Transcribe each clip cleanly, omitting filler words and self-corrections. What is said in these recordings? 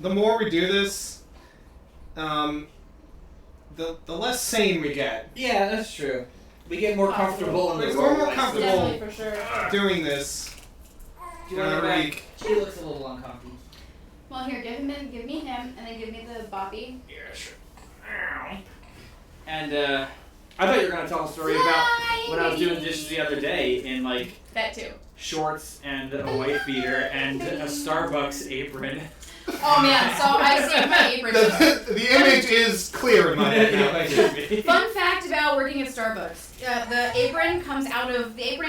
the more we do this, the less sane we get. Yeah, that's true. We get more comfortable in the We're more role. comfortable for sure. doing this. Do you want to go back? She looks a little uncomfortable. Well, here, give me him, and then give me the Bobby. Yeah, sure. And I thought you were gonna tell a story about when I was doing dishes the other day in like That too. shorts and a white beater and a Starbucks apron. Oh man, so I saved my apron. The image is clear in my head now. Fun fact about working at Starbucks: the apron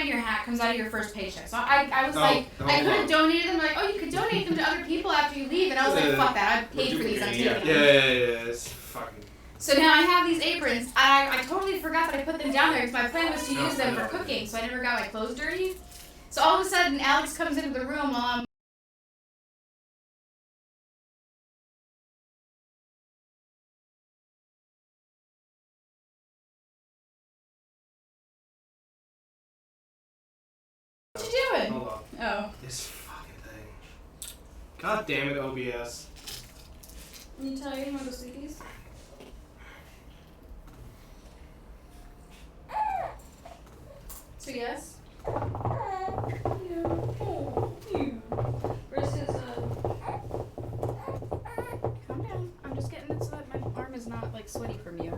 in your hat comes out of your first paycheck. So I was I could have donated them. Like, oh, you could donate them to other people after you leave, and I was like, fuck that, I paid for these. I'm taking them. Yeah, it's fucking. So now I have these aprons. I totally forgot that I put them down there because my plan was to use them for cooking, so I never got my clothes dirty. So all of a sudden, Alex comes into the room while I'm. What you doing? Hold on. Oh. This fucking thing. God damn it, OBS. You tell you want to go sleepies? So yes. Where's his Calm down. I'm just getting it so that my arm is not like sweaty from you.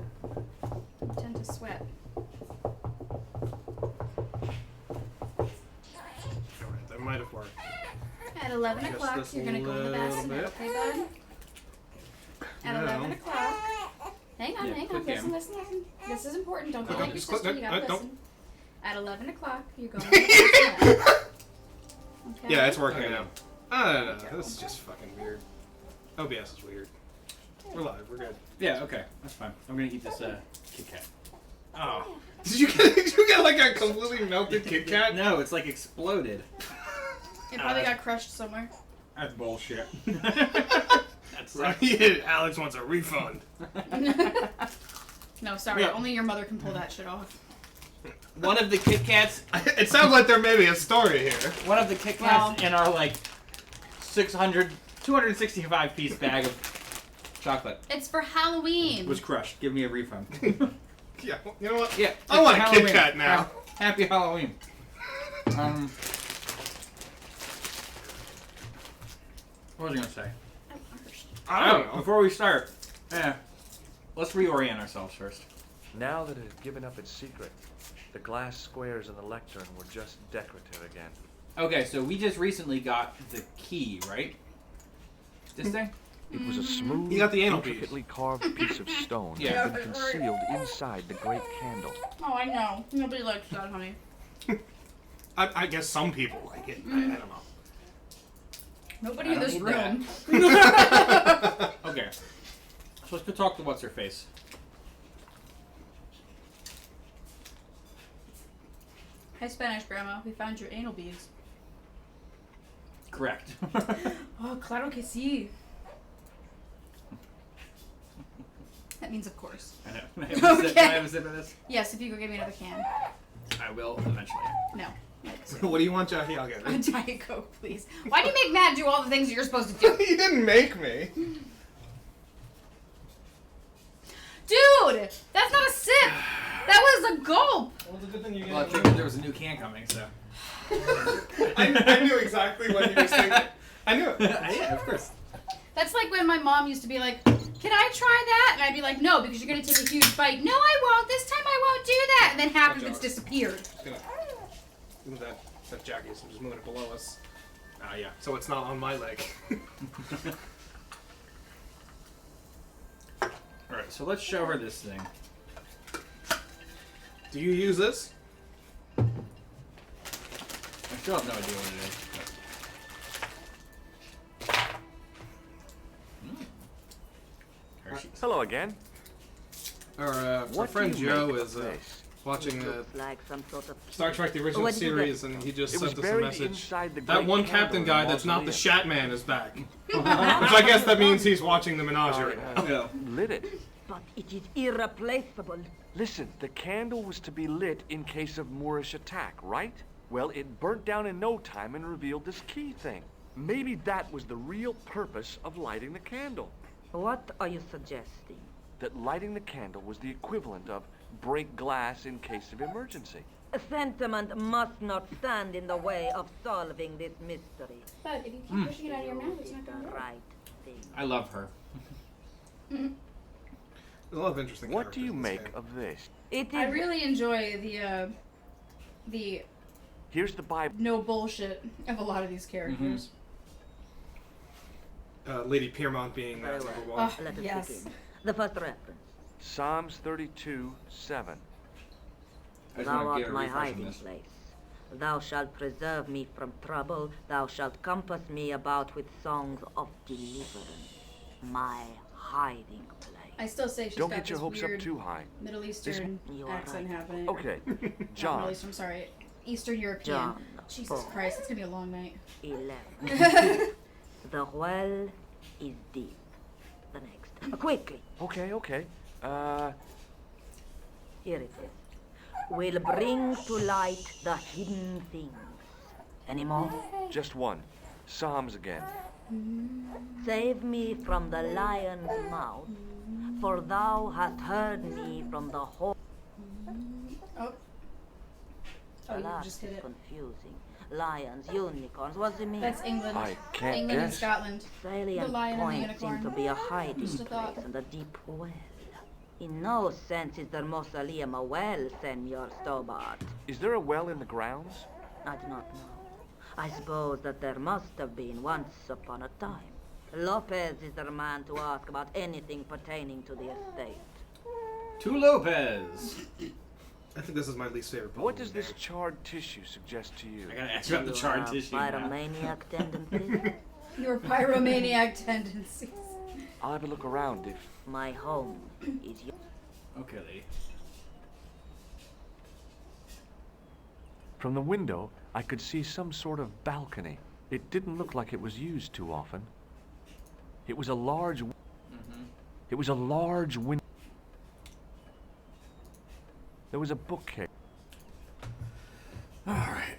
I tend to sweat. Alright, that might have worked. At 11 Just o'clock, this you're gonna go in the little bathroom, bit. okay, bud? At 11 o'clock. Hang on, Yeah, hang on. quick Listen, game. listen, listen. This is important. Don't be Okay, like your just click sister. You that. gotta Don't. listen. At 11 o'clock, you're going to the bathroom. Okay? Yeah, it's working Okay. now. I don't know. This is just fucking weird. OBS is weird. We're live. We're good. Yeah, okay, that's fine. I'm gonna eat this Kit Kat. Oh. Did you get like a completely melted Kit Kat? No, it's like exploded. It probably got crushed somewhere. That's bullshit. That's Right. Alex wants a refund. No, sorry. Yeah. Only your mother can pull that shit off. One of the Kit Kats. It sounds like there may be a story here. One of the Kit Kats in our like 265 piece bag of chocolate It's for Halloween. was crushed. Give me a refund. Yeah, you know what? Yeah, I want a Halloween. Kit Kat now. Happy Halloween. What was I gonna say? I don't know. Before we start, let's reorient ourselves first. Now that it had given up its secret, the glass squares in the lectern were just decorative again. Okay, so we just recently got the key, right? This thing? It was a smooth, You got the anal piece. intricately carved piece of stone Yeah. that had been concealed inside the great candle. Oh, I know. Nobody likes that, honey. I guess some people like it. I don't know. Nobody I in don't this need room. Okay. So let's go talk to what's her face. Hi, Spanish Grandma. We found your anal beads. Correct. Oh, claro que sí. That means of course. I know. Can I have a sip of this? Yes, if you go get me another can. I will eventually. No. What do you want, Jackie? I'll get A it. Diet Coke, please. Why do you make Matt do all the things that you're supposed to do? You didn't make me. Dude! That's not a sip! That was a gulp! Well, it's a good thing you Well, I figured there was a new can coming, so. I knew exactly what he was thinking. I knew it. Yeah, of course. That's like when my mom used to be like, can I try that? And I'd be like, no, because you're going to take a huge bite. No, I won't. This time I won't do that. And then half of it's disappeared. Move that Jackie's. I'm just moving it below us. Yeah. So it's not on my leg. Alright, so let's show her this thing. Do you use this? I still have no idea what it is. Hershey's. Hello again. Our What friend do you Joe make is of this? watching the Looks like some sort of Star Trek the original What did you series, and he just It was sent us a buried message. inside the That great one candle captain in guy that's not the mausoleum. Shat Man is back. Which I guess that means he's watching the menagerie. Yeah. Lit it. but it is irreplaceable. Listen, the candle was to be lit in case of Moorish attack, right? Well, it burnt down in no time and revealed this key thing. Maybe that was the real purpose of lighting the candle. What are you suggesting? That lighting the candle was the equivalent of break glass in case of emergency. Sentiment must not stand in the way of solving this mystery. But if you keep pushing it out of your mouth, it's Do not the going to work. right thing. I love her. There's a lot of interesting What do characters you in this make game. of this? It is I really enjoy the Here's the Bible. no bullshit of a lot of these characters. Lady Piermont being Very number well. one. Oh, Let us yes. begin. The first reference. Psalms 32:7. I just Thou want to get art a my refresh on hiding this. place. Thou shalt preserve me from trouble. Thou shalt compass me about with songs of deliverance. My hiding place. I still say she's Don't got get your this hopes weird up too high. Middle Eastern You are accent right. happening. Okay, Not Middle John. Eastern, sorry. Eastern European. John, Jesus 4, Christ, it's gonna be a long night. 11. The well is deep. The next. Quickly. Okay. Here it is. Will bring to light the hidden things. Any more? Just one. Psalms again. Save me from the lion's mouth, for thou hast heard me from the whole. Oh, you Last just hit is it. confusing. Lions, unicorns, what's it mean? That's England. I can't England and guess. Scotland. Salient the lion and the points seem unicorn. to be a hiding Just a thought. place and a deep well. In no sense is there mausoleum a well, Senor Stobart. Is there a well in the grounds? I do not know. I suppose that there must have been once upon a time. Lopez is the man to ask about anything pertaining to the estate. To Lopez. I think this is my least favorite puzzle What does in the this game. charred tissue suggest to you? I gotta ask you about the You charred have tissue now. pyromaniac tendencies? Your pyromaniac tendencies. I'll have a look around if... My home is your... Okay, lady. From the window, I could see some sort of balcony. It didn't look like it was used too often. It was a large... It was a large window. There was a bookcase. Alright.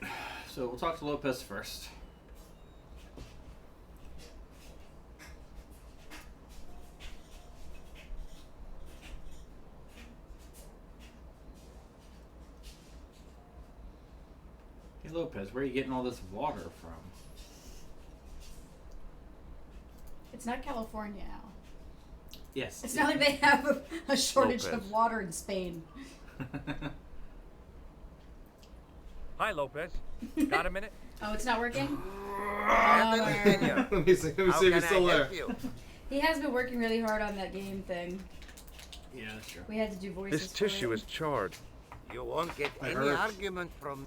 So we'll talk to Lopez first. Hey Lopez, where are you getting all this water from? It's not California now. Yes. It's not like they have a shortage Lopez. of water in Spain. Hi, Lopez. Got a minute? Oh, it's not working? Let me see if he's still there. He has been working really hard on that game thing. Yeah, that's true. We had to do voices. This for tissue it. is charred. You won't get I any heard. argument from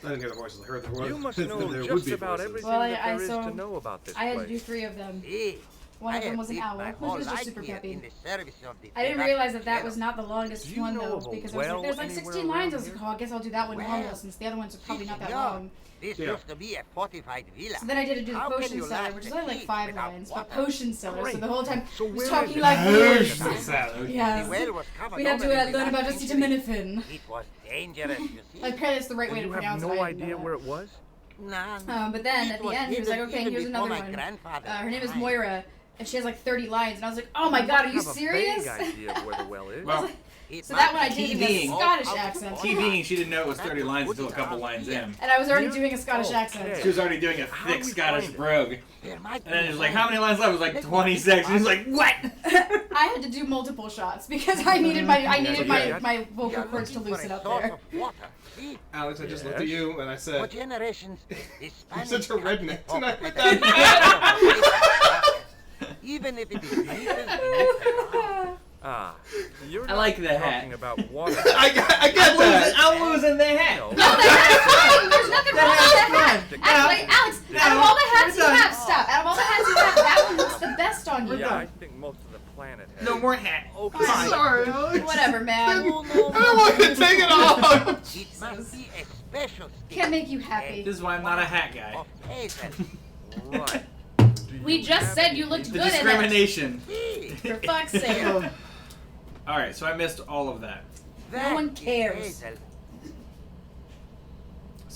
I didn't hear the voices. I heard there was. You must there know would just be about voices. everything Well, that I there is so- to know about this I had to place. do 3 of them. me. One of I them have was an lived hour. my Those whole was just life super here peppy. in the service of the I didn't Iraq realize that that Terror. was not the longest Do you one know though, of a because I was like, well there's like anywhere 16 lines. I was around like, oh, I guess I'll do that one Well, longer since the other ones are probably not that Senor, long. This Yeah. used to be a fortified villa. So then I did to do the How can potion you seller, last which is a only like week 5 without lines, water? but potion seller. So Great. the whole time So he was where talking is it? like this. Salad. The Yes. well was covered We had to over learn with about nothing. acetaminophen. It was dangerous, you see. Apparently that's the right way And to you have pronounce it. no I didn't know idea that. where it was? Nah. But then It at the was end, he was like, hidden okay, even here's before another my one. grandfather's Her name is time. Moira, and she has like 30 lines. And I was like, oh my god, are you I have serious? a vague idea of where the well is. Well, It So that must one I be did in being- a Scottish Oh, accent. T being she didn't know it was 30 lines until a couple lines in. And I was already You- doing a Scottish okay. accent. She was already doing a How do thick we Scottish find it? brogue. There might And then be it was like, one. how many lines left? It was like 26. She's like, what? I had to do multiple shots because I needed my yeah. my We vocal are cords to looking for loosen a up source there. of water. See? Alex, I just looked Yes? at you and I For said, generations, the "You're Spanish such a redneck country tonight." folk had been even if it is meters beneath the ground. Ah, you're I not like the hat. talking about water. I get that. I'm losing the hat. No. No, the hat's fine. There's nothing wrong with the hat. Stick Actually, Alex, out of all the hats you have, stop. Out of all the hats you have, that one looks the best on you. Yeah, I think most of the planet has. No more hat. Okay. Fine. Sorry, Alex. Whatever, man. I don't want you to take it off. It must be a special stick Can't make you happy. This is why I'm not a hat guy. of hazel. Right. We just said you looked The good at it. discrimination. See? For fuck's sake. Alright, so I missed all of that. No one That is cares. hazel.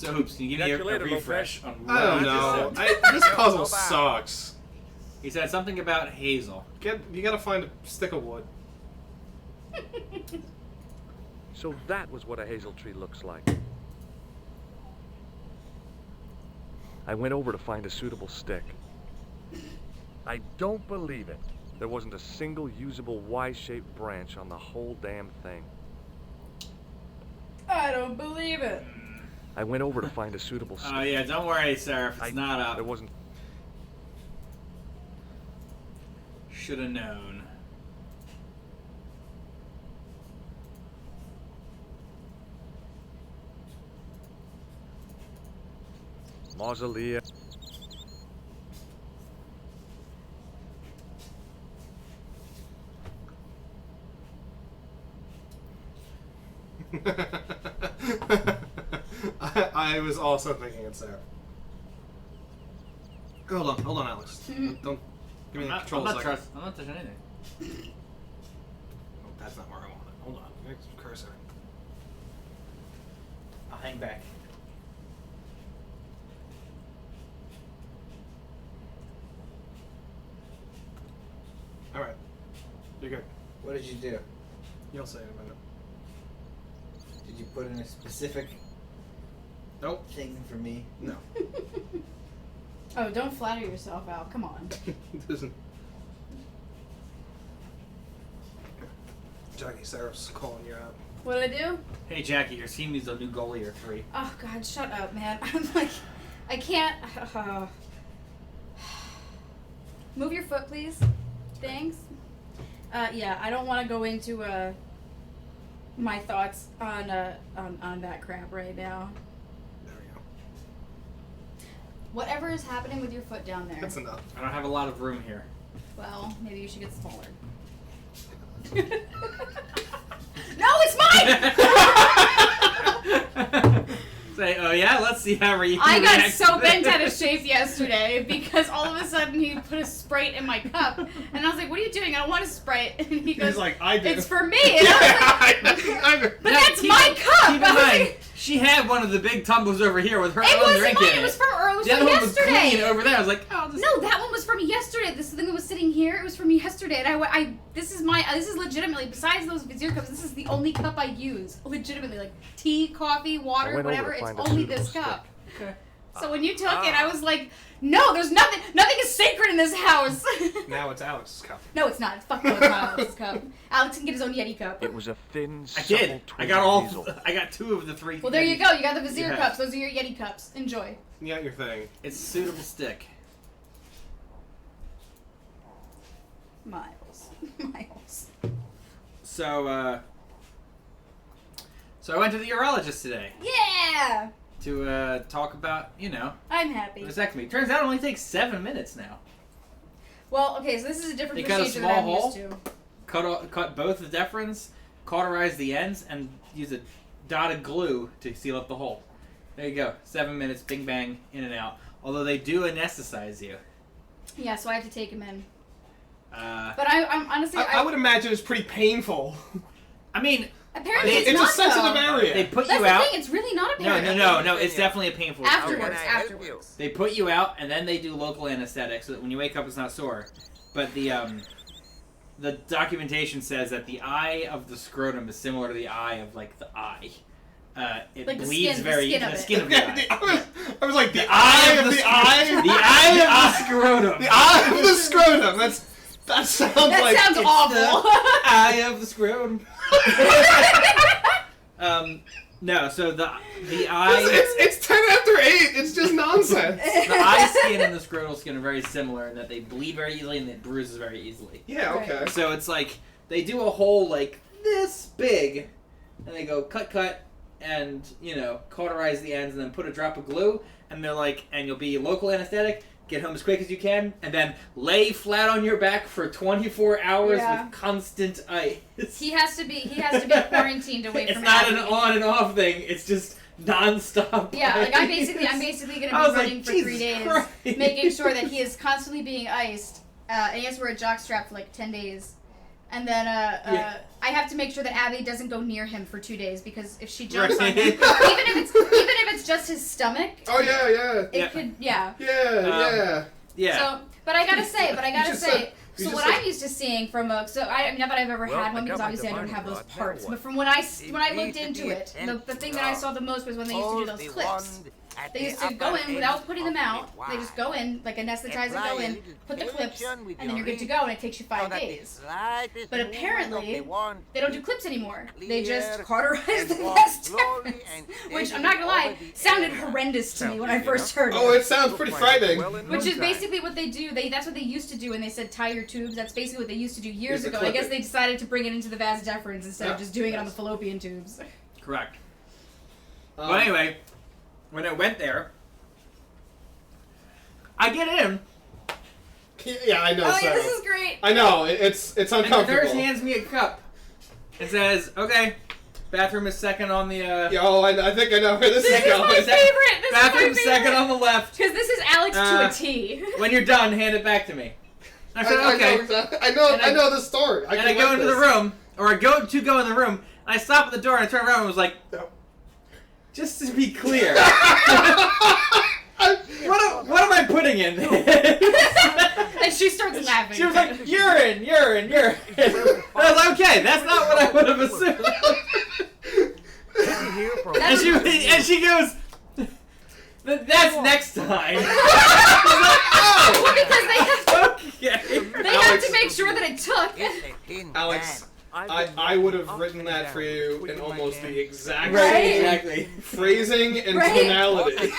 So, Hoops, can you give me Catch you a later, refresh Lopez. on what I don't he know. just said? This puzzle sucks. He said something about Hazel. You gotta find a stick of wood. So that was what a hazel tree looks like. I went over to find a suitable stick. I don't believe it. There wasn't a single usable Y-shaped branch on the whole damn thing. I don't believe it. I went over to find a suitable stick. Oh, yeah, don't worry, Seraph. It's not up. There wasn't. Should have known. Mausoleum. I was also thinking it's there. Hold on, Alex. Don't give me the control I'm second. not touching anything. Oh, that's not where I want it. Hold on. Next cursor. I'll hang back. All right. You're good. What did you do? You'll say in a minute. Did you put in a specific Nope. thing for me? No. Oh, don't flatter yourself, Al. Come on. It doesn't. Jackie, Sarah's calling you out. What did I do? Hey, Jackie, your team needs a new goalie or 3. Oh God, shut up, man. I'm like, I can't. Move your foot, please. Thanks. Yeah, I don't want to go into my thoughts on that crap right now. There we go. Whatever is happening with your foot down there. That's enough. I don't have a lot of room here. Well, maybe you should get smaller. No, it's mine! Say, oh yeah, let's see how you I got react so to bent this. out of shape yesterday because all of a sudden he put a Sprite in my cup, and I was like, "What are you doing? I don't want a Sprite." And he goes, He's like, I did. "It's for me." And I was like, "But that's my cup." Keep in I was mind, like, she had one of the big tumblers over here with her it own wasn't drink mine. in It was from The other one was yesterday. clean over there. I was like, oh, this No, that one was from yesterday. This thing that was sitting here, it was from yesterday. And this is legitimately, besides those Vizier cups, this is the only cup I use. Legitimately, like tea, coffee, I water, went over whatever. to It's find a only suitable this stick. cup. Okay. So when you took it, I was like, no, there's nothing is sacred in this house. Now it's Alex's cup. No, it's not. Fuck no, it's not Alex's cup. Alex can get his own Yeti cup. It was a thin, I supple did. I twig got of all. hazel. I got 2 of the 3. Well, there you go. You got the Vizier Yeah. cups. Those are your Yeti cups. Enjoy. You got your thing. It's a suitable stick. Miles. Miles. So I went to the urologist today Yeah! to talk about, I'm happy. vasectomy. Turns out it only takes 7 minutes now. Well, okay, so this is a different They cut a procedure that I'm small used to. Cut both the deferens, cauterize the ends, and use a dotted glue to seal up the hole. There you go. 7 minutes, bing bang, in and out. Although they do anesthetize you. Yeah, so I have to take him in. Uh, But I'm honestly, I would imagine it's pretty painful. I mean, apparently It's it's a not, sensitive though. area. they put That's you the out. thing, it's really not No, apparent. it's definitely a painful Afterwards, experience. afterwards. They put you out, and then they do local anesthetic, so that when you wake up, it's not sore. But the documentation says that the eye of the scrotum is similar to the eye of the eye. It Like the bleeds skin- the very skin of the it. skin of the eye. I was like, the The eye eye of of the the eye? The eye of the scrotum. The eye of the scrotum. That sounds That like... sounds awful. Eye of the scrotum. No, so the eye It's 10 after 8. It's just nonsense. the eye skin and the scrotal skin are very similar in that they bleed very easily and it bruises very easily. Yeah, okay. So it's like they do a hole like this big, and they go cut, and cauterize the ends, and then put a drop of glue, and they're like, and you'll be local anesthetic. Get home as quick as you can, and then lay flat on your back for 24 hours Yeah. with constant ice. He has to be quarantined away It's from not an everything. on and off thing. It's just nonstop. Yeah, like I'm ice. basically gonna I be was running like, for 3 Jesus days, Christ. making sure that he is constantly being iced, and he has to wear a jock strap for like 10 days, And then I have to make sure that Abby doesn't go near him for 2 days because if she jumps on him, even if it's just his stomach, it could Yeah. So, but I gotta say, so what I'm used to seeing from not that I've ever had one because obviously I don't have those parts, but from when I looked into it, the thing that I saw the most was when they used to do those clips. They used to go in without putting them out. They just go in, like anesthetize and go in, put the clips, and then you're good to go, and it takes you 5 days. But apparently, they don't do clips anymore. They just cauterize the intestines, which, I'm not gonna lie, sounded horrendous to me when I first heard it. Oh, it sounds pretty frightening. Which is basically what they do. That's what they used to do when they said tie your tubes. That's basically what they used to do years ago. I guess they decided to bring it into the vas deferens instead of just doing it on the fallopian tubes. Correct. But anyway, when I went there, I get in. Yeah, I know. Oh, yeah, this is great. I know. It's uncomfortable. And the nurse hands me a cup. It says, "Okay, bathroom is second on the." I think I know where this is This is going. my favorite. Bathroom second on the left. Because this is Alex to a T. When you're done, hand it back to me. I said, "Okay." I know the story. I go into the room, or I go in the room. And I stop at the door and I turn around and was like, just to be clear, what am I putting in this? And she starts laughing. She was like, urine. And I was like, okay, that's not what I would have assumed. And she goes, that's next time. Well, because they have to make sure that it took. Alex, I would have written that for you in almost the exact Right. phrasing and tonality.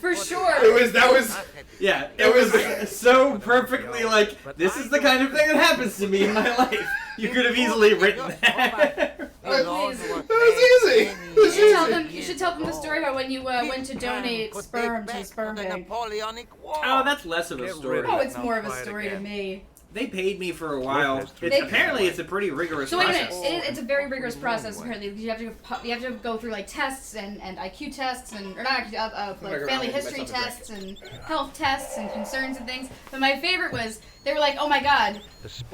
For sure. It was so perfectly like, this is the kind of thing that happens to me in my life. You could have easily written that. That was easy. You should tell them the story about when you went to donate sperm to the sperm bank. Oh, that's less of a story. Oh, it's more of a story to me. They paid me for a while. Apparently, it's a pretty rigorous So wait a process. minute, it's a very rigorous process. Apparently, you have to go through like tests and IQ tests and like family history tests and health tests and concerns and things. But my favorite was they were like, "Oh my God, this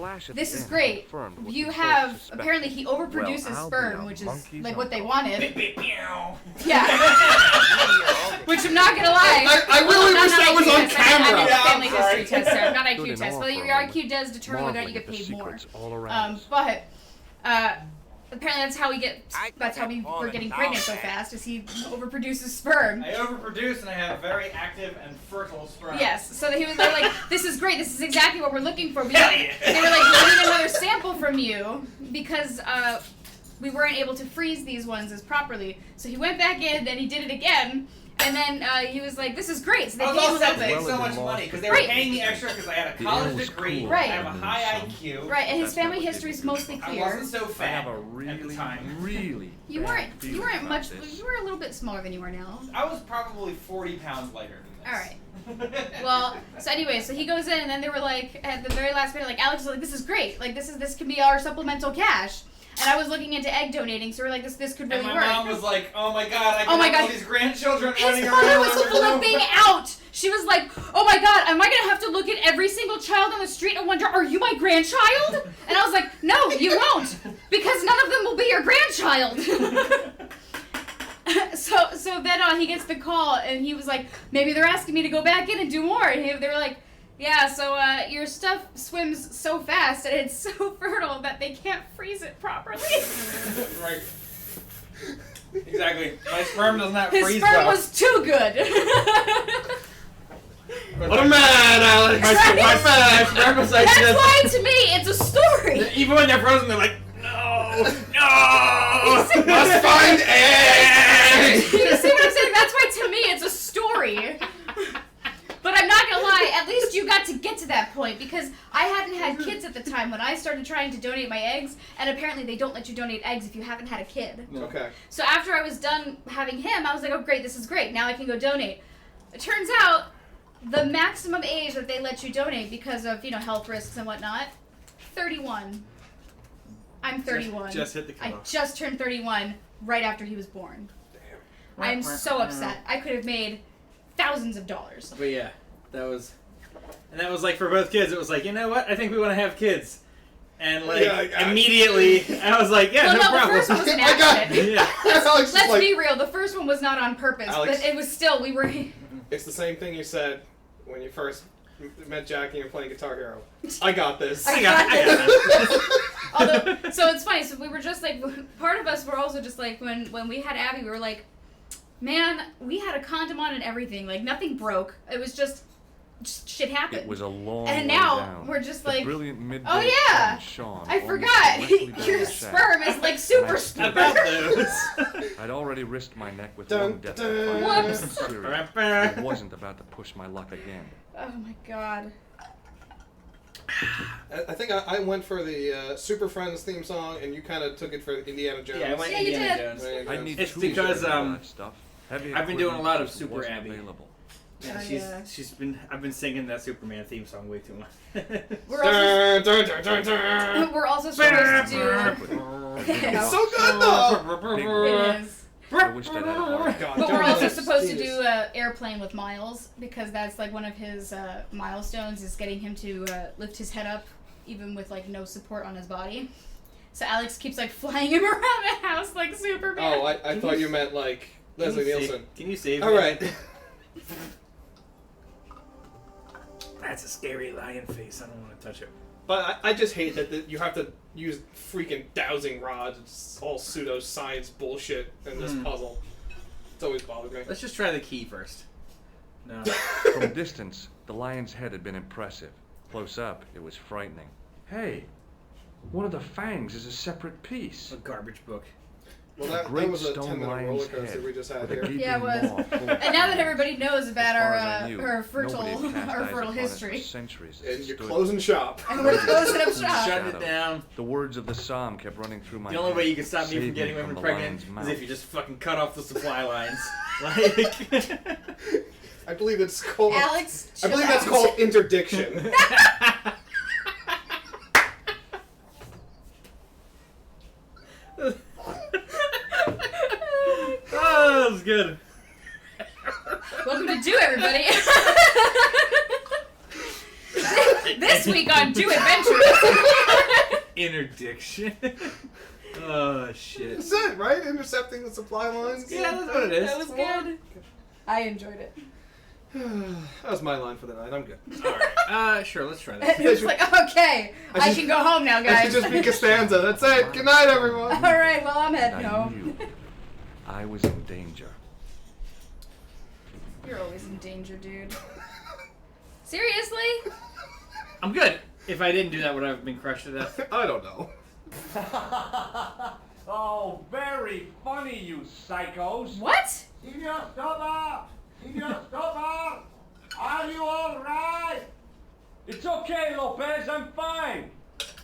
is great. You have apparently he overproduces sperm, which is like what they wanted." Yeah. Which I'm not gonna lie. I really wish that was on camera. I mean, family history test, sorry, not IQ test. But your IQ does determine whether or not you get paid more. But apparently that's how we were getting pregnant so fast, is he overproduces sperm. I overproduce and I have very active and fertile sperm. Yes, so they're like, this is great, this is exactly what we're looking for. They were like, we need another sample from you because we weren't able to freeze these ones as properly. So he went back in, then he did it again. And then he was like, "This is great." So they I was paid all him set to make so much money because they were paying me extra because I had a college degree. Right. I have a high IQ. Right, and his family history is mostly I clear. wasn't so fat at the time. You weren't much. You were a little bit smaller than you are now. I was probably 40 pounds lighter than this. All right. Well, so anyway, so he goes in, and then they were like, at the very last minute, like Alex was like, "This is great. Like this can be our supplemental cash." And I was looking into egg donating, so we're like, this could really work. And my mom was like, "Oh my God, I can have all these grandchildren running His around." mother was flipping out. She was like, "Oh my God, am I gonna have to look at every single child on the street and wonder, are you my grandchild?" And I was like, "No, you won't, because none of them will be your grandchild." So then he gets the call, and he was like, "Maybe they're asking me to go back in and do more." And they were like, "Yeah, so your stuff swims so fast and it's so fertile that they can't freeze it properly." Right. Exactly. My sperm does not His freeze sperm well. was too good. What a man, Alex! My sperm was like That's this. why, to me, it's a story. Even when they're frozen, they're like, no! Must find eggs! You see what I'm saying? That's why, to me, it's a story. But I'm not gonna lie, at least you got to get to that point, because I hadn't had kids at the time when I started trying to donate my eggs, and apparently they don't let you donate eggs if you haven't had a kid. Okay. So after I was done having him, I was like, oh great, this is great, now I can go donate. It turns out, the maximum age that they let you donate because of, health risks and whatnot, 31. I'm 31. Just hit the cutoff. I just turned 31 right after he was born. Damn. I'm so upset. I could have made thousands of dollars. But yeah, that was like for both kids, it was like, you know what? I think we want to have kids. And like Yeah, immediately, I was like, "Yeah, Well, no no, problem." the first one was an I got- accident. Yeah. Alex is Let's like, be real. The first one was not on purpose, Alex. but it was still we were. it's the same thing you said when you first met Jackie and playing Guitar Hero. I got this. I got this. Although, so it's funny. So we were just like, part of us were also just like when we had Abby, we were like, man, we had a condom on and everything. Like nothing broke. It was just shit happened. It was a long And way now down. we're just The like, brilliant midday oh yeah, sun shone I almost forgot. directly down Your the shaft. sperm is like super I sperm. About those. I'd already risked my neck with Dun, one death dun. defying Whoops. serious. I wasn't about to push my luck again. Oh my god. I think I went for the Super Friends theme song, and you kind of took it for Indiana Jones. Yeah, I went Yeah, you Indiana did. Jones. I need It's two because, of that stuff. Heavy I've been doing a equipment lot of just Super wasn't Abby. available. Yeah, Yeah. I've been singing that Superman theme song way too much. We're also, Dun, dun, dun, dun, dun. we're also supposed to do. It's so good though. It is. I wish I'd had a heart. God, But don't we're also let supposed to Jesus. do airplane with Miles because that's like one of his milestones is getting him to lift his head up even with like no support on his body. So Alex keeps like flying him around the house like Superman. Oh, I thought you meant like Leslie Nielsen. Can you save All me? right. That's a scary lion face. I don't want to touch it. But I just hate that you have to use freaking dowsing rods. It's all pseudoscience bullshit in this puzzle. It's always bothered me. Let's just try the key first. No. From a distance, the lion's head had been impressive. Close up, it was frightening. Hey, one of the fangs is a separate piece. A garbage book. Well, A that great was a stone 10-minute roller lion's coaster head we just had with a here. gaping Yeah, it was. maw full of And now that fangs. everybody knows about As far as I our knew, her fertile nobody had cast our eyes fertile upon it for history, centuries as And it you're stood. closing shop. and we're closing up shop. Shut it down. The words of the psalm kept running through my The only head. way you can stop me Save from getting me women the pregnant lion's is mouth. if you just fucking cut off the supply lines. Like. I believe it's called. Alex, I believe chill that's out. called interdiction. Oh, that was good. Welcome to Do Everybody. This week on Do Adventures. Interdiction. Oh shit. That's it, right? Intercepting the supply lines. Yeah, that's what it is. That was good. I enjoyed it. That was my line for the night. I'm good. Alright. Sure, let's try that. It's like, okay, I can go home now, I guys. should just be Costanza. That's it. Good night, everyone. All right, well, I'm And heading I home. knew I was in danger. You're always in danger, dude. Seriously? I'm good. If I didn't do that, would I have been crushed to death? I don't know. Oh, very funny, you psychos. What? Senor Stover! Senor Stover! Are you all right? It's okay, Lopez. I'm fine.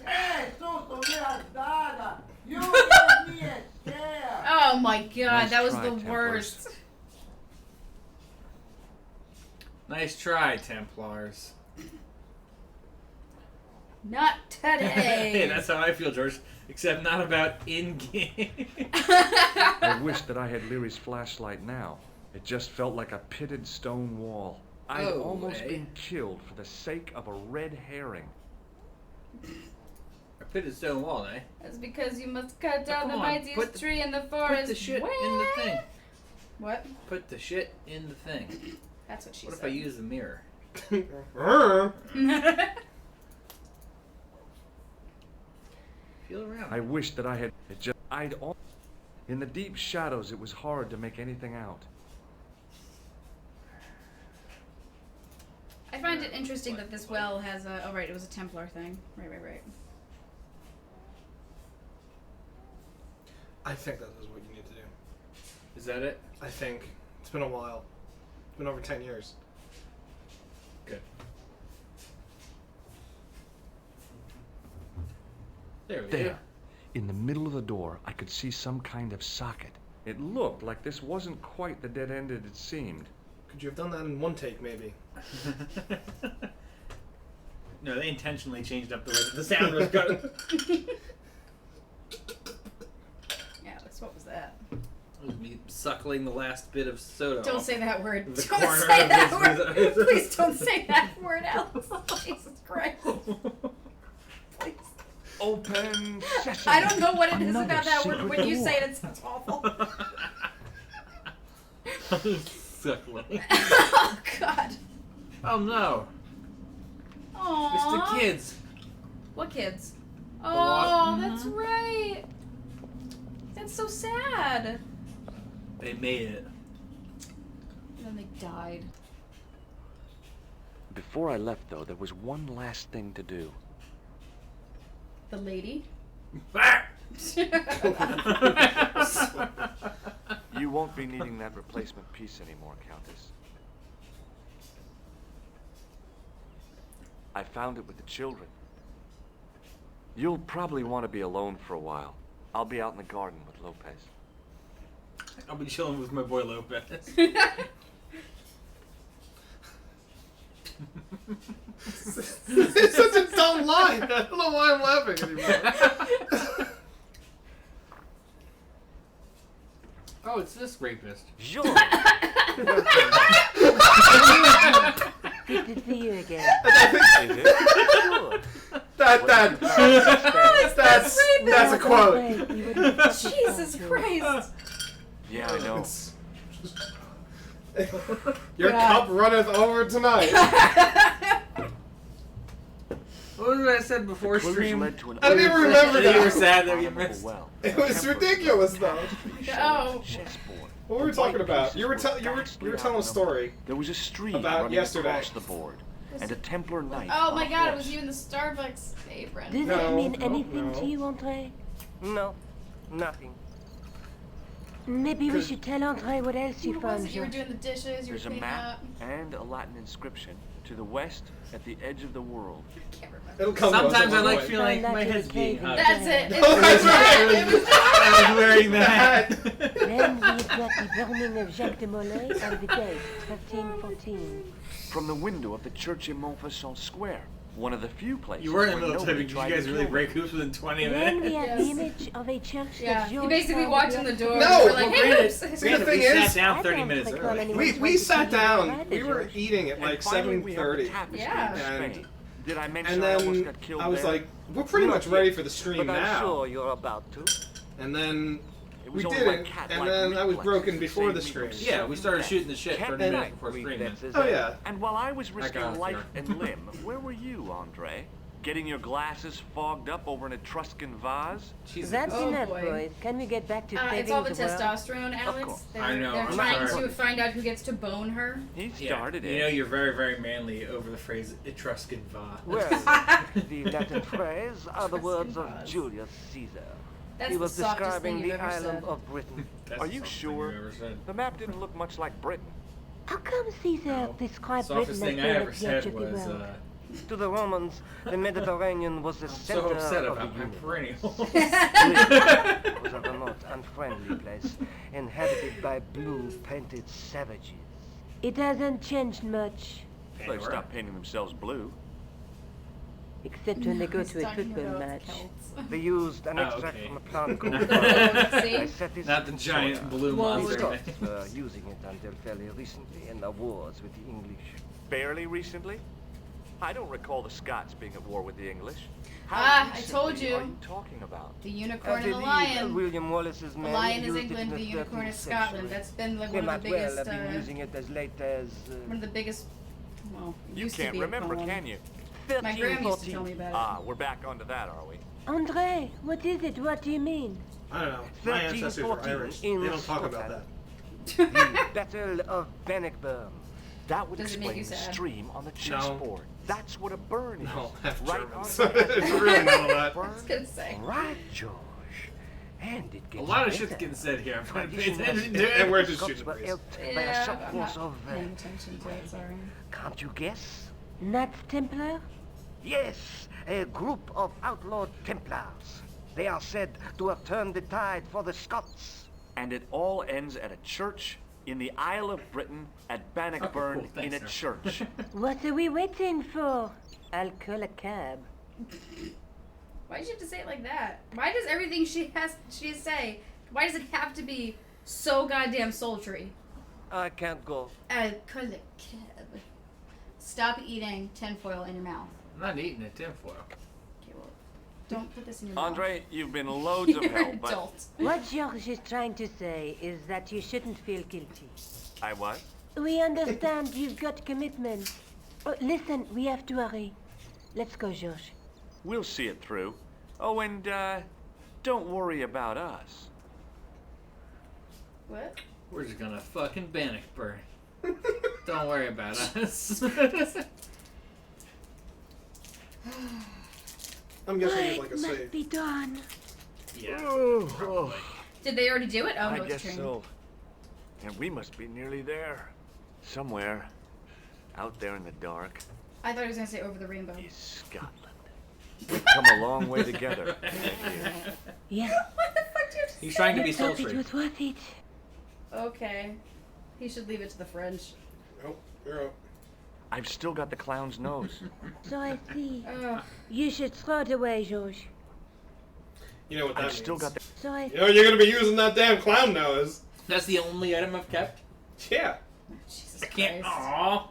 Hey, susto mira daga! You gave me a scare! Oh my god, Nice that was try, the Templars. worst. Nice try, Templars. Not today. Hey, that's how I feel, George. Except not about in-game. I wish that I had Leary's flashlight now. It just felt like a pitted stone wall. I'd Oh, almost eh? been killed for the sake of a red herring. A pitted stone wall, eh? That's because you must cut down Come the on, mightiest put the- tree in the forest. Put the shit in the thing. What? Put the shit in the thing. That's what she What if I said. use the mirror? Feel around. I wish that I had it just in the deep shadows it was hard to make anything out. I find it interesting that this well has a. Oh, right, it was a Templar thing. Right. I think that is what you need to do. Is that it? I think. It's been a while. It's been over 10 years. Good. There we go. There, in the middle of the door, I could see some kind of socket. It looked like this wasn't quite the dead end it had seemed. Could you have done that in one take, maybe? No, they intentionally changed up the way that the sound was going. Yeah, that's what was that? It was me suckling the last bit of soda. Don't off. say that word. The Don't corner say of that his- word. Please don't say that word, Alex. Jesus Christ. Please. Open sesame. I don't know what it is Another about that word. secret When you door. say it, it sounds awful. Suckling. Oh God. Oh no. Aww. It's the kids. What kids? lot. Oh, that's right. That's so sad. They made it. And then they died. Before I left, though, there was one last thing to do. The lady. You won't be needing that replacement piece anymore, Countess. I found it with the children. You'll probably want to be alone for a while. I'll be out in the garden with Lopez. I'll be chilling with my boy Lopez. It's such a dumb line. I don't know why I'm laughing anymore. Oh, it's this rapist. Sure. Good to see you again. Is it? Sure. That's a quote. Jesus Christ. Yeah, I know. Your cup runneth over tonight. What was it I said before Clues stream? led to an I didn't even remember You were that. sad that you missed. well. It was ridiculous, though. Oh. Chessboard. What were we talking about? You were telling a story. There was a stream About running yesterday. across the board, and a Templar knight. Oh on my a God! It horse. was you in the Starbucks apron. Does No, it mean no, anything no. to you, Andre? No, nothing. Maybe we should tell Andre what else you What was found. it? You were Jean. doing the dishes. You were There's a cleaning map up. and a Latin inscription to the west at the edge of the world. I can't remember. It'll come to us Sometimes at I one like point. feeling Find my that head's in being the hugged. That's it. Oh, that's right. It was I was wearing that. Then we've got the burning of Jacques de Molay and the date, 1314. From the window of the church in Montfaucon Square, one of the few places You were in the where middle of nobody typing. Did you tried guys to really kill break me. hoops within 20 Then minutes? we have Yes. the image of a church Yeah. that He George basically found walked at in the the door. No, and we're like, well, hey, granted, oops. the we thing sat is- down I 30 don't minutes recall early. anyone We trying to sat kill you down. right, We were George. eating at And like finally we have the 7:30. tapestry Yeah. in And- Spain. Did I mention And I almost then got killed I was there? like, we're pretty much ready for the stream But I'm now. sure you're about to. And then It we was only my didn't. cat And like then I was reflex broken to before save the me stream. from Yeah, we started shooting the shit Cat 30 and minutes I before streaming. Reflexes. Oh yeah. And while I was risking got life there. and limb, where were you, Andre? Getting your glasses fogged up over an Etruscan vase? Jesus. That's Oh, enough, boy. boys. Can we get back to saving It's all the world? testosterone, Alex. course. They're, I know, They're I'm trying sorry. to find out who gets to bone her. He Yeah, started you know it. you're very, very manly over the phrase Etruscan va. Well, the Latin phrase are the words of Vase. Julius Caesar. That's He the was softest describing thing the you've ever island said. of Britain. That's Are the you softest sure? thing I've ever said. The map didn't look much like Britain. How come Caesar No. described Softest Britain thing as I being ever at the edge said of the was, world? To the Romans, the Mediterranean was the I'm center so upset of about the my universe. perennial. It was a remote, unfriendly place, inhabited by blue-painted savages. It hasn't changed much, They stopped painting themselves blue. except when they go He's to a talking football about match. Celts. They used an Oh, extract okay. from a plant called Oh, They see? set this Not the giant blue Whoa. The monster Scots thing. were using it until fairly recently in the wars with the English. Barely recently? I don't recall the Scots being at war with the English. How Ah, I recently told you. Are you talking about? The I unicorn and the believe lion. William Wallace's The men lion is used it England, in the unicorn 13th is Scotland. century. That's been like They one might of the well biggest. have been using it as late as One of the biggest. Well, it You used to can't be a remember, poem. can you? My grandma used to tell me 1314. about Ah, we're back onto that, are we? Andre, what is it? What do you mean? I don't know. My ancestors were 1314 Irish. in They don't talk about Scotland. that. The Battle of Bannockburn. That would Does it make explain you the sad? stream on the chessboard. That's what a burn is. No, half right Germans. on the It's really not all that. I was gonna say. Right, George. And it A gets lot of better. shit's getting said here. I'm trying to pay Tradition has attention it to that And it. we're the just Scots shooting were breeze. helped by a Yeah, I'm subcourse not of, paying attention to it. Sorry. can't you guess? Knights Templar? Yes, a group of outlawed Templars. They are said to have turned the tide for the Scots. And it all ends at a church in the Isle of Britain at Bannockburn Oh, cool. in a Thanks, church. What are we waiting for? I'll call a cab. Why did you have to say it like that? Why does everything she say? Why does it have to be so goddamn sultry? I can't go. I'll call a cab. Stop eating tinfoil in your mouth. I'm not eating a tinfoil. Okay, well, Don't put this in your mouth. Andre, you've been loads of You're help, an but adult. What George is trying to say is that you shouldn't feel guilty. I what? We understand you've got commitment. Oh, listen, we have to hurry. Let's go, George. We'll see it through. Oh, and don't worry about us. What? We're just gonna fucking Bannockburn. Don't worry about us. I'm guessing It it's like a must save. be done. Yeah. Oh, Did they already do it? Oh, I no, it's guess train. so. And we must be nearly there. Somewhere out there in the dark I thought he was gonna say over the rainbow. is Scotland. We've come a long way together. Thank you. Yeah. What the fuck do you have to He's say? trying to be Let's hope sultry. it was worth it. Okay. He should leave it to the French. Oh, you're up. I've still got the clown's nose. So I see. Ugh. You should throw it away, George. You know what that I've means. still got the. So I You know you're gonna be using that damn clown nose. That's the only item I've kept. Yeah. Jesus I can't. Christ. Aww.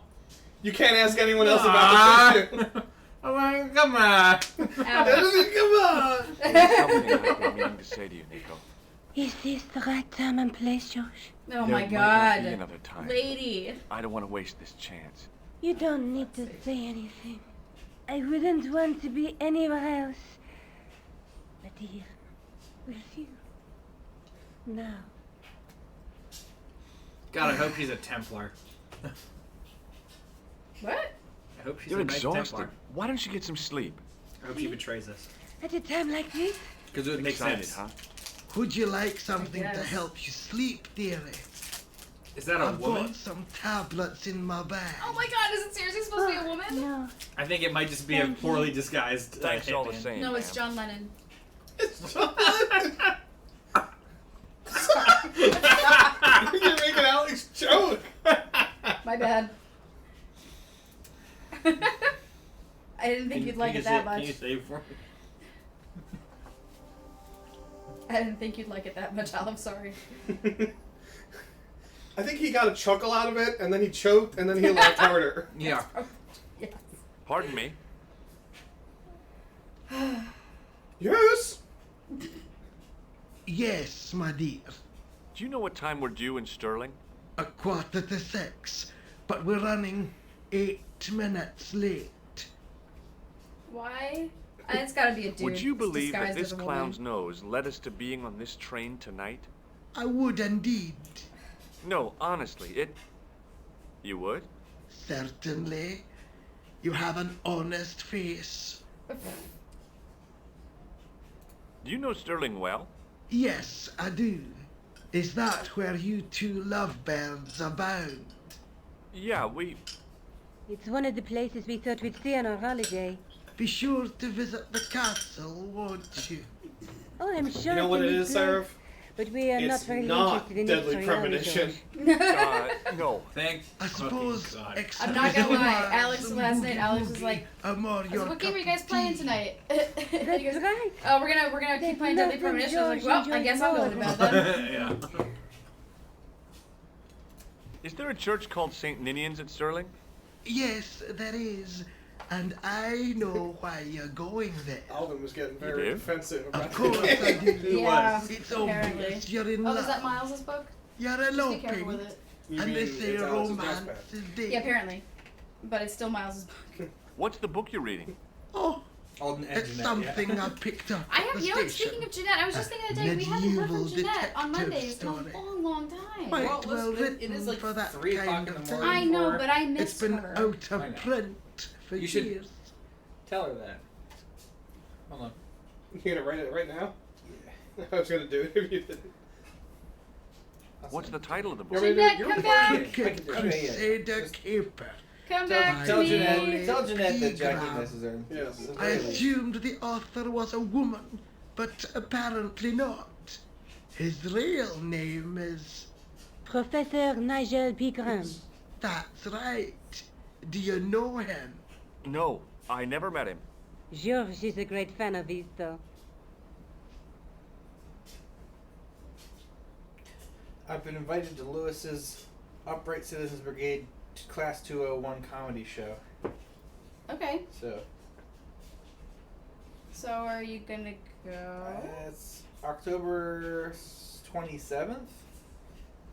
You can't ask anyone else about the thing too. Oh my, come on. Ow. Come on. There's something I've been meaning to say to you, Nico. Is this the right time and place, George? Oh There my might not be god. another time. Lady. I don't want to waste this chance. You don't need to say anything. I wouldn't want to be anywhere else but here with you. Now. God, I hope she's a Templar. What? I hope she's You're a nice exhausted. Templar. Why don't you get some sleep? I hope she betrays us. At a time like this? Because it would make Excited, sense. huh? Would you like something to guess. help you sleep, dearie? Is that a I've woman? got some tablets in my bag. Oh my god, is it seriously supposed to be a woman? No. I think it might just be a poorly disguised. Thanks all the hitman. same. No, it's ma'am. John Lennon. You're making Alex joke. My bad. I didn't think you'd like it that Can you much. save for me? I didn't think you'd like it that much, Al. I'm sorry. I think he got a chuckle out of it, and then he choked, and then he laughed harder. Yeah. Yes. Pardon me. Yes. Yes, my dear. Do you know what time we're due in Sterling? 6:15, but we're running 8 minutes late. Why? It's gotta be a dude. Would you believe that disguised this as a clown's woman. nose led us to being on this train tonight? I would indeed. No, honestly, it... You would? Certainly. You have an honest face. Do you know Sterling well? Yes, I do. Is that where you two lovebirds abound? Yeah, we... It's one of the places we thought we'd see on our holiday. Be sure to visit the castle, won't you? Oh, I'm sure. You know what can it be is, close, Seraph? But we are not It's very not interested in deadly it, premonition. no. Thank I suppose God. I'm not gonna lie. except Alex, the last night, Alex was movie like, are more I was your like, what game cup are you guys of playing tea. tonight? That's he goes, right. oh, we're gonna keep playing Deadly There's Premonition. I was like, George well, I guess I'll go to enjoys bed then. Yeah. Is there a church called St. Ninian's at Sterling? Yes, there is. And I know why you're going there. Alvin was getting very do? defensive about Of course it. I do. Yeah, It's apparently. obvious you're in Oh, love. is that Miles's book? You're Just be careful eloping. with it. You And they mean say it's Alex's romance mousepad. is dead. Yeah, apparently. But it's still Miles's book. What's the book you're reading? Oh, Alden and it's Jeanette, something I picked up I at have, the you know what, station. speaking of Jeanette, I was just thinking the other day, we haven't heard from Medieval Jeanette on detective Mondays in story. a long, long time. Quite Well, well listen, it written is like for that 3 o'clock kind in the of morning. thing. I know, for- but I It's miss been her. out I of know. print for You should- years. Tell her that. Hold on. You're gonna write it right now? Yeah. I was gonna do it if you didn't. What's the title of the You book? want me to do it? Jeanette, You're come the back. first kid. I can do it. Crusader Caper. Come back to Tell me. Jeanette that Jackie Playground. misses her. Yes. I assumed the author was a woman, but apparently not. His real name is... Professor Nigel Pegram. That's right. Do you know him? No, I never met him. George is a great fan of his, though. I've been invited to Lewis's Upright Citizens Brigade Class 201 comedy show. Okay. So So are you gonna go? It's October 27th.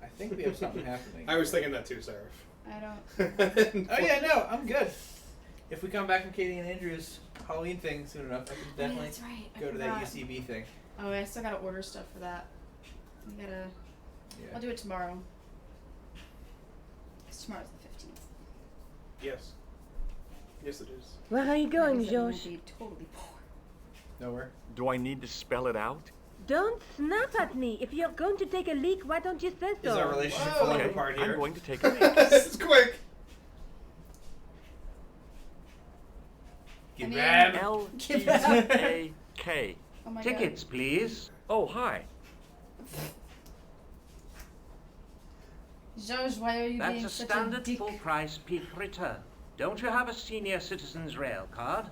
I think we have something happening. I was thinking that too, Seraph. I don't. Oh yeah, no, I'm good. If we come back from Katie and Andrew's Halloween thing soon enough, I can definitely that's right. I go to that forgot. UCB thing. Oh, I still gotta order stuff for that. I gotta. Yeah. I'll do it tomorrow. 'Cause tomorrow's the 15th. Yes. Yes, it is. Where are you going, That means I won't Josh? be totally poor. Nowhere. Do I need to spell it out? Don't snap at me. If you're going to take a leak, why don't you say so? Is our relationship Whoa. falling Okay, apart here? I'm going to take a leak. This is quick. Get I mean- back. L-E-A-K. Oh my Tickets, please. Oh, hi. god. George, why are you That's being a such standard a dick? full-price peak return. Don't you have a senior citizen's rail card?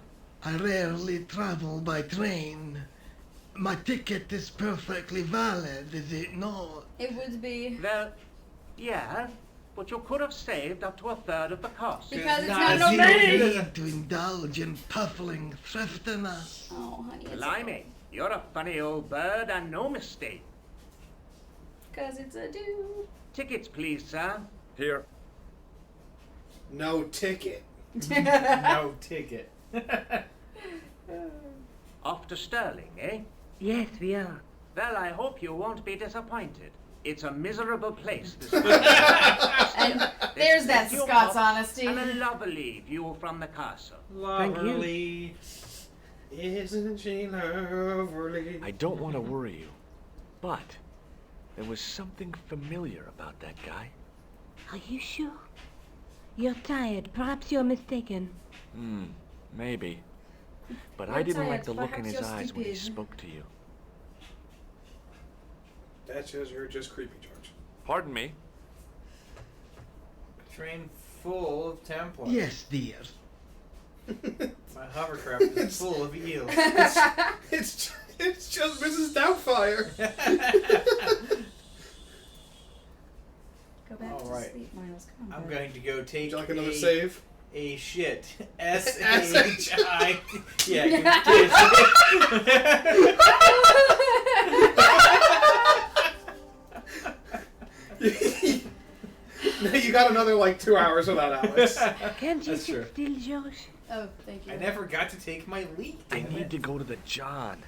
I rarely travel by train. My ticket is perfectly valid, is it not? It would be Well, yeah, but you could have saved up to a third of the cost. because it's not not a no zero. money. Need to indulge in puffling thriftiness. Oh, honey, it's Blimey, you're a funny old bird and no mistake. because it's a dude. Tickets, please, sir. Here. No ticket. No ticket. Off to Sterling, eh? Yes, we are. Well, I hope you won't be disappointed. It's a miserable place, this And there's that Your Scots pub honesty. And a lovely view from the castle. Thank you. Lovely. Isn't she lovely? I don't want to worry you, but there was something familiar about that guy. Are you sure? You're tired. Perhaps you're mistaken. Maybe. But You're I didn't like tired, the look in perhaps his you're eyes when he stupid. spoke to you. That shows you're just creepy, George. Pardon me? A train full of Templars. Yes, dear. My hovercraft is full of eels. It's just Mrs. Doubtfire. Go back All to right. sleep, Miles. Come on. I'm bud. going to go take Would you like another a, save? a shit. S-H-I. Yeah, give me No, you got another like 2 hours without Alex. Can't you That's sit true. still, Josh? Oh, thank you. I never got to take my leak. I damn need it. to go to the John.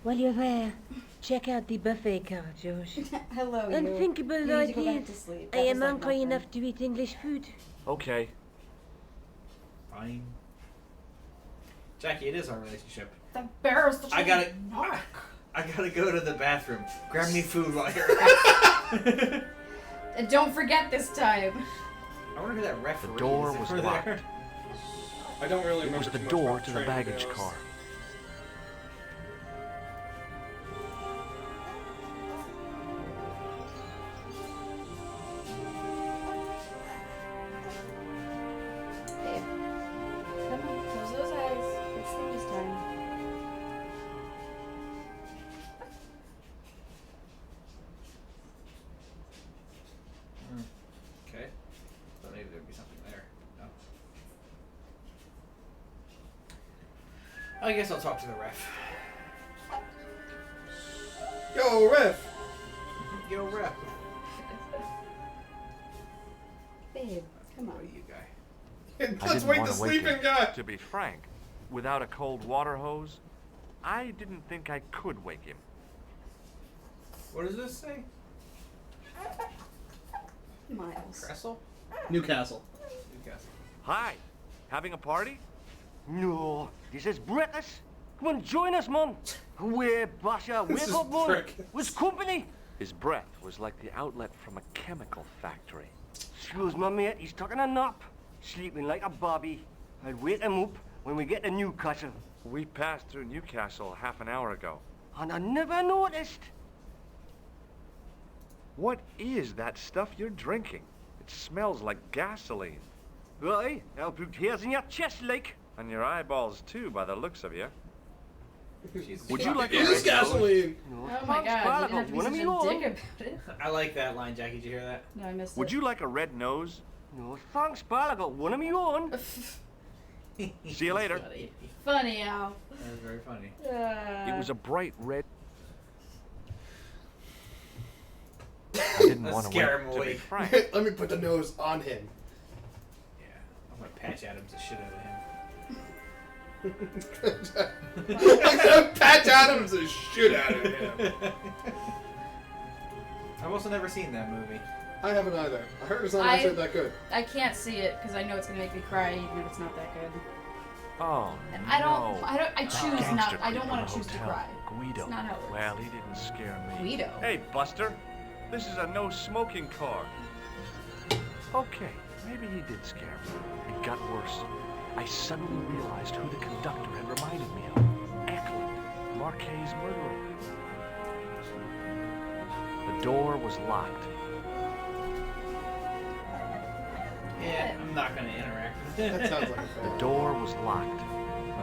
While you're there, check out the buffet car, Josh. Hello, Unthinkable you though need it to go back is, to sleep. I That am was like hungry nothing. enough to eat English food. Okay. Fine. Jackie, it is our relationship. The barrel's the I gotta- knock. I gotta go to the bathroom. Grab me food while you're at And don't forget this time. I wonder who that referee The door is was over locked. there. I don't really It remember was the too much door about to the training, baggage to be car. honest. Babe. Come on, close those eyes. It's sleepy time. Okay. Thought maybe there'd be something there. No. I guess I'll talk to the ref. Yo, ref. Yo, ref. Babe, come What are on. you guy? I Let's didn't wake want the to wake sleeping him. guy. To be frank, without a cold water hose, I didn't think I could wake him. What does this say? Miles. Trestle? Newcastle. Newcastle. Hi. Having a party? No, this is British. Come on, join us, man. Way, Basha, This wake is up, man. British. What's company? His breath was like the outlet from a chemical factory. Excuse my mate, he's taking a nap. Sleeping like a bobby. I'll wake him up when we get to Newcastle. We passed through Newcastle half an hour ago. And I never noticed. What is that stuff you're drinking? It smells like gasoline. Right, I'll put hairs in your chest, like. And your eyeballs too, by the looks of you. Jesus. Would you like It a is red nose? gasoline. No, Oh my thanks, god, pal, you I didn't have got to be one such of a me own. dick about it. I like that line, Jackie. Did you hear that? No, I missed Would it. you like a red nose? No, thanks, pal, I got one of me own. See you later. Funny. Funny, Al. That was very funny. It was a bright red. I didn't Let's want to scare wait, him to away. be frank. Let me put the nose on him. Yeah, I'm gonna Patch Adams the shit out of him. I'm gonna Patch Adams the shit out of him. I've also never seen that movie. I haven't either. I heard it's not actually that good. I can't see it because I know it's gonna make me cry, even if it's not that good. Oh, And no. I choose Gangster not. I creep don't in want the to choose to hotel. cry. Guido. It's not how it works. Well, he didn't scare me. Guido. Hey, Buster. This is a no-smoking car. Okay, maybe he did scare me. It got worse. I suddenly realized who the conductor had reminded me of. Eklund, Marquet's murderer. The door was locked. Yeah, I'm not gonna interact with it. That sounds like a The fail. door was locked.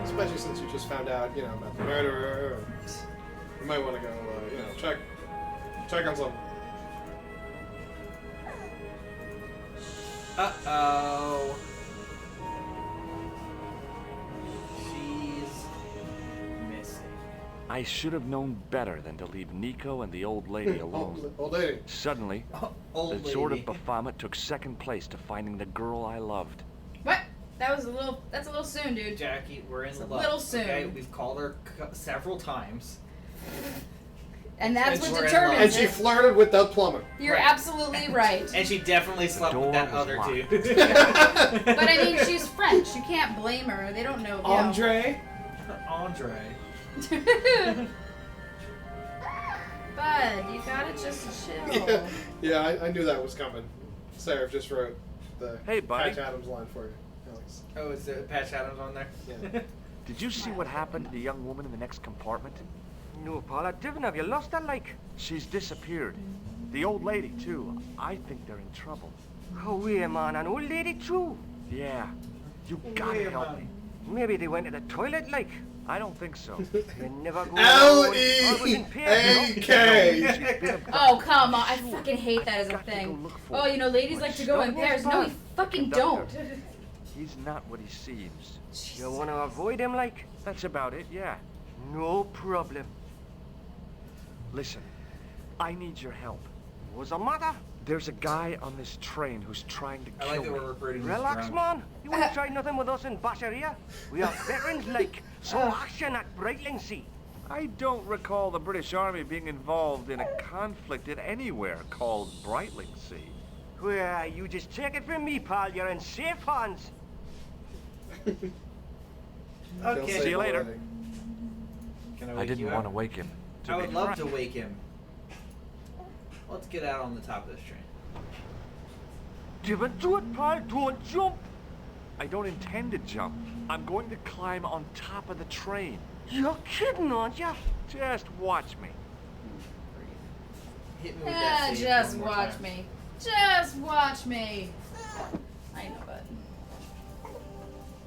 Especially since you just found out, about the murderer. You might want to go, check on something. Uh-oh. She's missing. I should have known better than to leave Nico and the old lady alone. Old lady. Suddenly, Old the sword of lady. Baphomet took second place to finding the girl I loved. What? That's a little soon, dude. Jackie, we're in It's a love. little soon. Okay, we've called her several times. And that's And what we're in love. determines And she it. flirted with the plumber. You're Right. absolutely right. And she definitely slept door with that was other locked. dude. But I mean, she's French. You can't blame her. They don't know. Andre? Andre. Bud, you gotta just chill. Yeah, yeah, I knew that was coming. Sarah just wrote the Hey, buddy. Patch Adams line for you, Alex. Oh, is Patch Adams on there? Yeah. Did you see what happened to the young woman in the next compartment? No, Paul, I didn't. Have you lost her, like? She's disappeared. The old lady, too. I think they're in trouble. Oh, wait, man, an old lady, too. Yeah. You gotta Wait, help man. me. Maybe they went to the toilet, like. I don't think so. They never go L-E-A-K. Oh, come on. I fucking hate that as a Got to go thing. look for Oh, him. ladies like to go in pairs. No, we fucking don't. Conductor. He's not what he seems. You want to avoid him, like? That's about it, yeah. No problem. Listen, I need your help. What's the matter? There's a guy on this train who's trying to I kill like that me. we're recruiting this Relax, drunk. man. You ain't tried nothing with us in Basharia. We are veterans, like. So action at Breitlingsea. I don't recall the British Army being involved in a conflict at anywhere called Breitlingsea. Well, you just take it from me, pal. You're in safe hands. Okay. See you later. Can I I wake didn't you want to up? wake him. I would be love frank. to wake him. Let's get out on the top of this train. Don't do it, pal. Don't jump. I don't intend to jump. I'm going to climb on top of the train. You're kidding, aren't you? Just watch me. Hit me with that save Just one more watch time. me. Just watch me. I know, bud.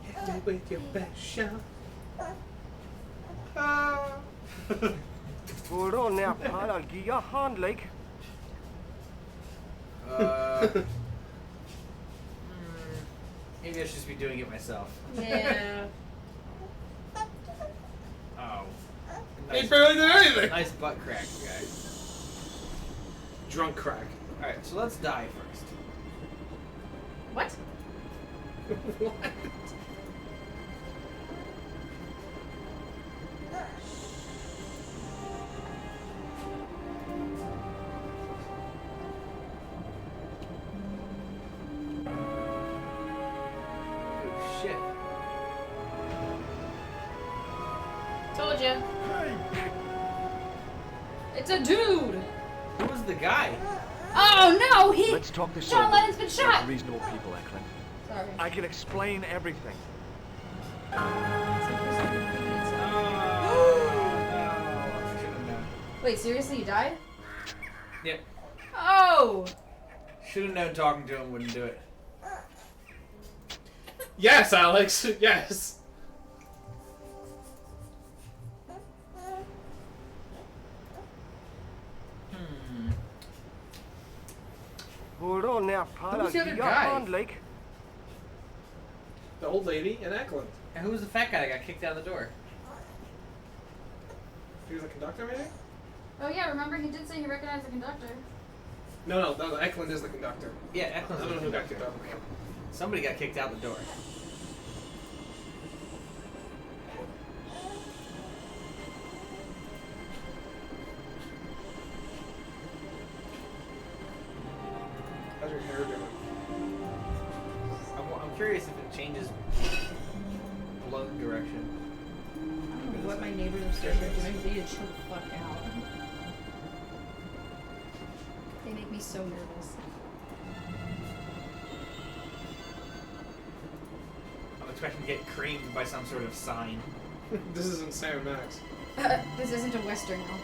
Hit me with your best shot. Hold on now, pal. I'll give you a hand, like. Maybe I should just be doing it myself. Yeah. Oh. He Nice, barely did anything. nice butt crack, guys. Drunk crack. Alright, so let's die first. What? What? Oh shit. Told you. It's a dude. Who was the guy? Oh no, he. Let's talk this John over. Lennon's been Like shot. reasonable people, Eklund. Sorry. I can explain everything. Oh, no. I should've known. Wait, seriously, you died? Yep. Oh. Should have known talking to him wouldn't do it. Yes, Alex. Yes. Hold on now, pal. Who I'll was the give other you a guy? hand, like. The old lady and Eklund. And who was the fat guy that got kicked out of the door? He was a conductor, maybe? Oh yeah, remember he did say he recognized the conductor. No, Eklund is the conductor. Yeah, I Eklund's don't know the who got kicked conductor. out. Somebody got kicked out the door. How's your hair doing? I'm curious if it changes blow direction. I don't know what my neighbors upstairs are doing. They need to chill the fuck out. They make me so nervous. I'm expecting to get creamed by some sort of sign. This isn't Sam Max. This isn't a Western now.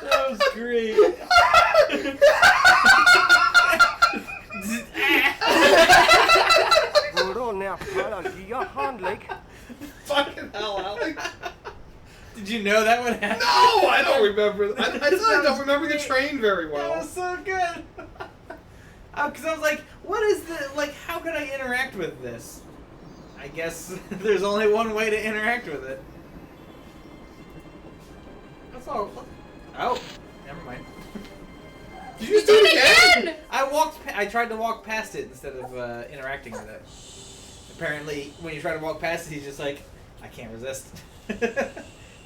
That was great. Fucking hell, Alex. Did you know that would happen? No, I don't remember. I don't remember the train very well. That was so good. Because I was like, what is the, like, how could I interact with this? I guess there's only one way to interact with it. That's all. Oh, never mind. Did you do it again? I tried to walk past it instead of interacting with it. Apparently, when you try to walk past it, he's just like, I can't resist.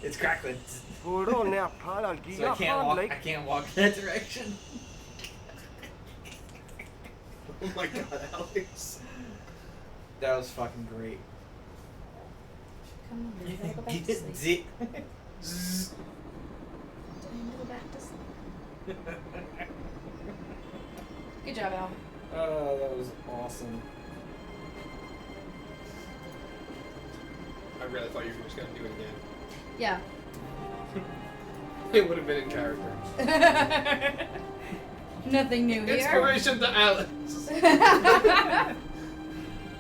It's crackling. So I can't walk in that direction. Oh my god, Alex. That was fucking great. Come on, you gotta go back to sleep. Zip. Time to go back to sleep. Good job, Al. Oh, that was awesome. I really thought you were just gonna do it again. Yeah. It would have been in character. Nothing new here. Inspiration to Alex.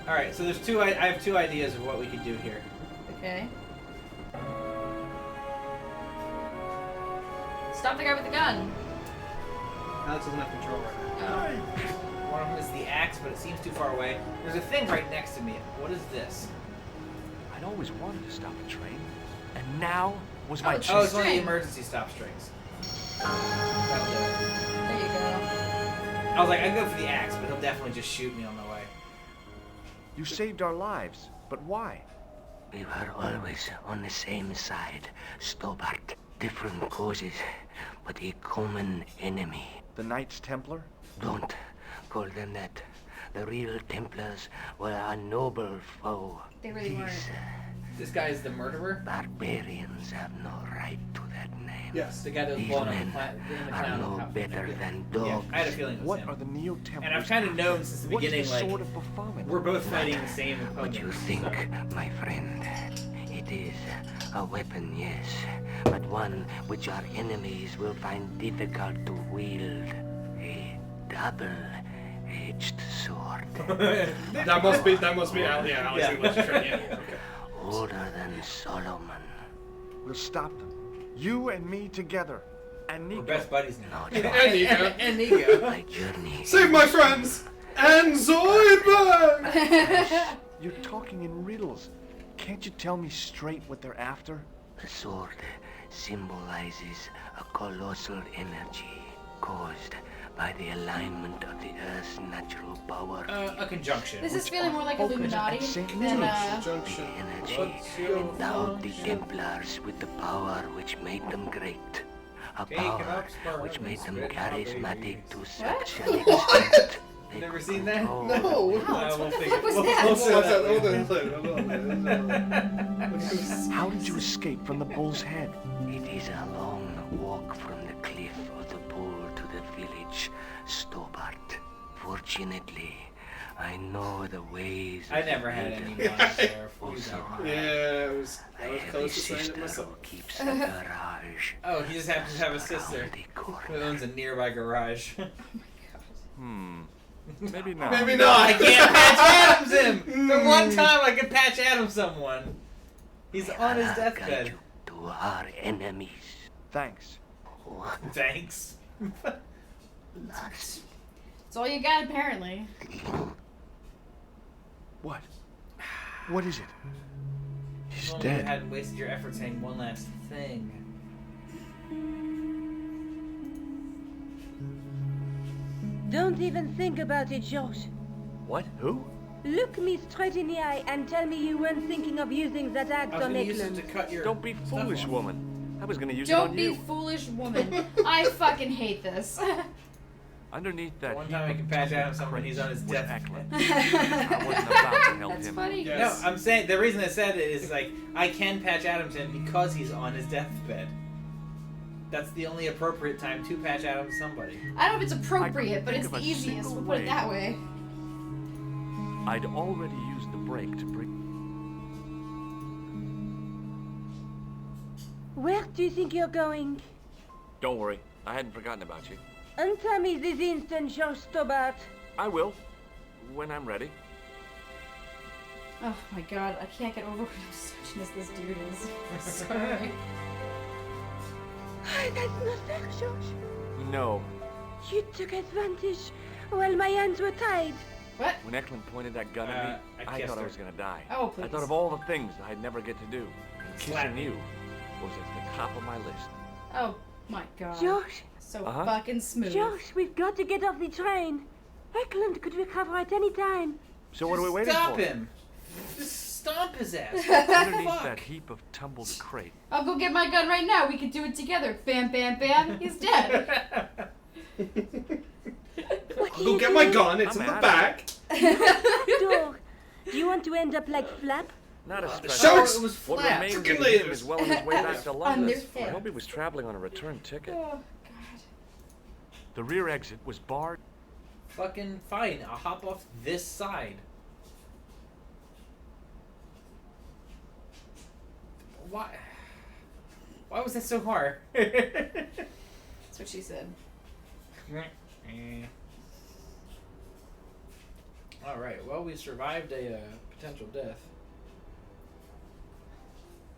All right, so there's two. I have two ideas of what we could do here. Okay. Stop the guy with the gun. Alex doesn't have control right now. One of them is the axe, but it seems too far away. There's a thing right next to me. What is this? I'd always wanted to stop a train, and now was my Oh, it's Oh, chance. it's one of the String. emergency stop strings. That'll do it. There you go. I was like, I'd go for the axe, but he'll definitely just shoot me on the way. You saved our lives, but why? We were always on the same side, Stobart. Different causes, but a common enemy. The Knights Templar? Don't call them that. The real Templars were a noble foe. They really weren't. This guy is the murderer? Barbarians have no right to that name. Yes. The guy that was These blown up men in the are clown. no better than Yeah, dogs. I had a feeling it was What him. are the Neo-Templars? And I've kind of known since the What's beginning, the like, sword of Baphomet? we're both fighting the same opponent. What you think, my friend? It is a weapon, yes, but one which our enemies will find difficult to wield. A double-edged sword. That must be Alex. Yeah, Alex Yeah. English train. Yeah. Okay. Older than Solomon. We'll stop them. You and me together. And We're Nico. best buddies now. No choice. And Nico. And Nico. My journey. Save my friends! And Zoidberg! You're talking in riddles. Can't you tell me straight what they're after? The sword symbolizes a colossal energy caused by the alignment of the Earth's natural power. A conjunction. This is feeling more like Focus Illuminati and Saint than Louis. Junction. Energy What's your endowed the function? Templars with the power which made them great. A Take it power up, Spartan, which made them spit out, charismatic baby. to such an extent. They Never could seen that? control No. We'll what the figure- fuck was we'll- that? we'll What's say that? later. Hold on. How did you escape from the bull's head? It is a long walk from the cliff of the bull to the village, Stobart. Fortunately, I know the ways I of never the had any builder. months there. Also, Yeah, I was I have a close to saying it sister myself. who keeps a garage. Oh, he just happens to have a around sister the who corner. owns a nearby garage. Maybe not. Maybe I not. can't patch Adams him! The one time I could patch Adams someone. He's on his I'll guide deathbed. you to our enemies. Thanks. Thanks. Lars. It's all you got, apparently. What? What is it? He's If only you dead. hadn't wasted your efforts saying one last thing. Don't even think about it, Josh. What? Who? Look me straight in the eye and tell me you weren't thinking of using that axe I was on gonna use it to Eklund. cut your Don't be stuff foolish, off. woman. I was gonna use it Don't on be you. foolish, woman. I fucking hate this. Underneath that One heap time I of can patch tumbled out someone he's on his was death. Eklund. I wasn't about to help That's him. funny. Yes. No, I'm saying the reason I said it is like I can patch Adams in because he's on his deathbed. That's the only appropriate time to patch Adams somebody. I don't know if it's appropriate, but think it's of the a easiest. single We'll put it way. that way. I'd already used the brake to bring. Where do you think you're going? Don't worry, I hadn't forgotten about you. Answer me this instant, Josh Stobart. I will, when I'm ready. Oh my god, I can't get over what a misogynist this dude is. Sorry. That's not fair, Josh. No. You took advantage while my hands were tied. What? When Eklund pointed that gun at me, I I kissed thought I her. was gonna die. Oh, I please. thought of all the things I'd never get to do. Slap Kissing me. you was at the top of my list. Oh my god. Josh, So Uh-huh. fucking smooth. Josh, we've got to get off the train. Eklund could recover at any time. So what are we waiting Stop for? him! Just stomp his ass. Underneath Fuck. that heap of tumbled crate. I'll go get my gun right now. We could do it together. Bam, bam, bam. He's dead. What I'll go get my gun. It's I'm in the out of back. Door. Do you want to end up like Flap? Not a The stress. sharks it was What flat. remains Freaking of him laters. is well on his way back to On London. their I head. hope he was traveling on a return ticket. Oh god. The rear exit was barred. Fucking fine. I'll hop off this side. Why? Why was that so hard? That's what she said. All right. Well, we survived a potential death.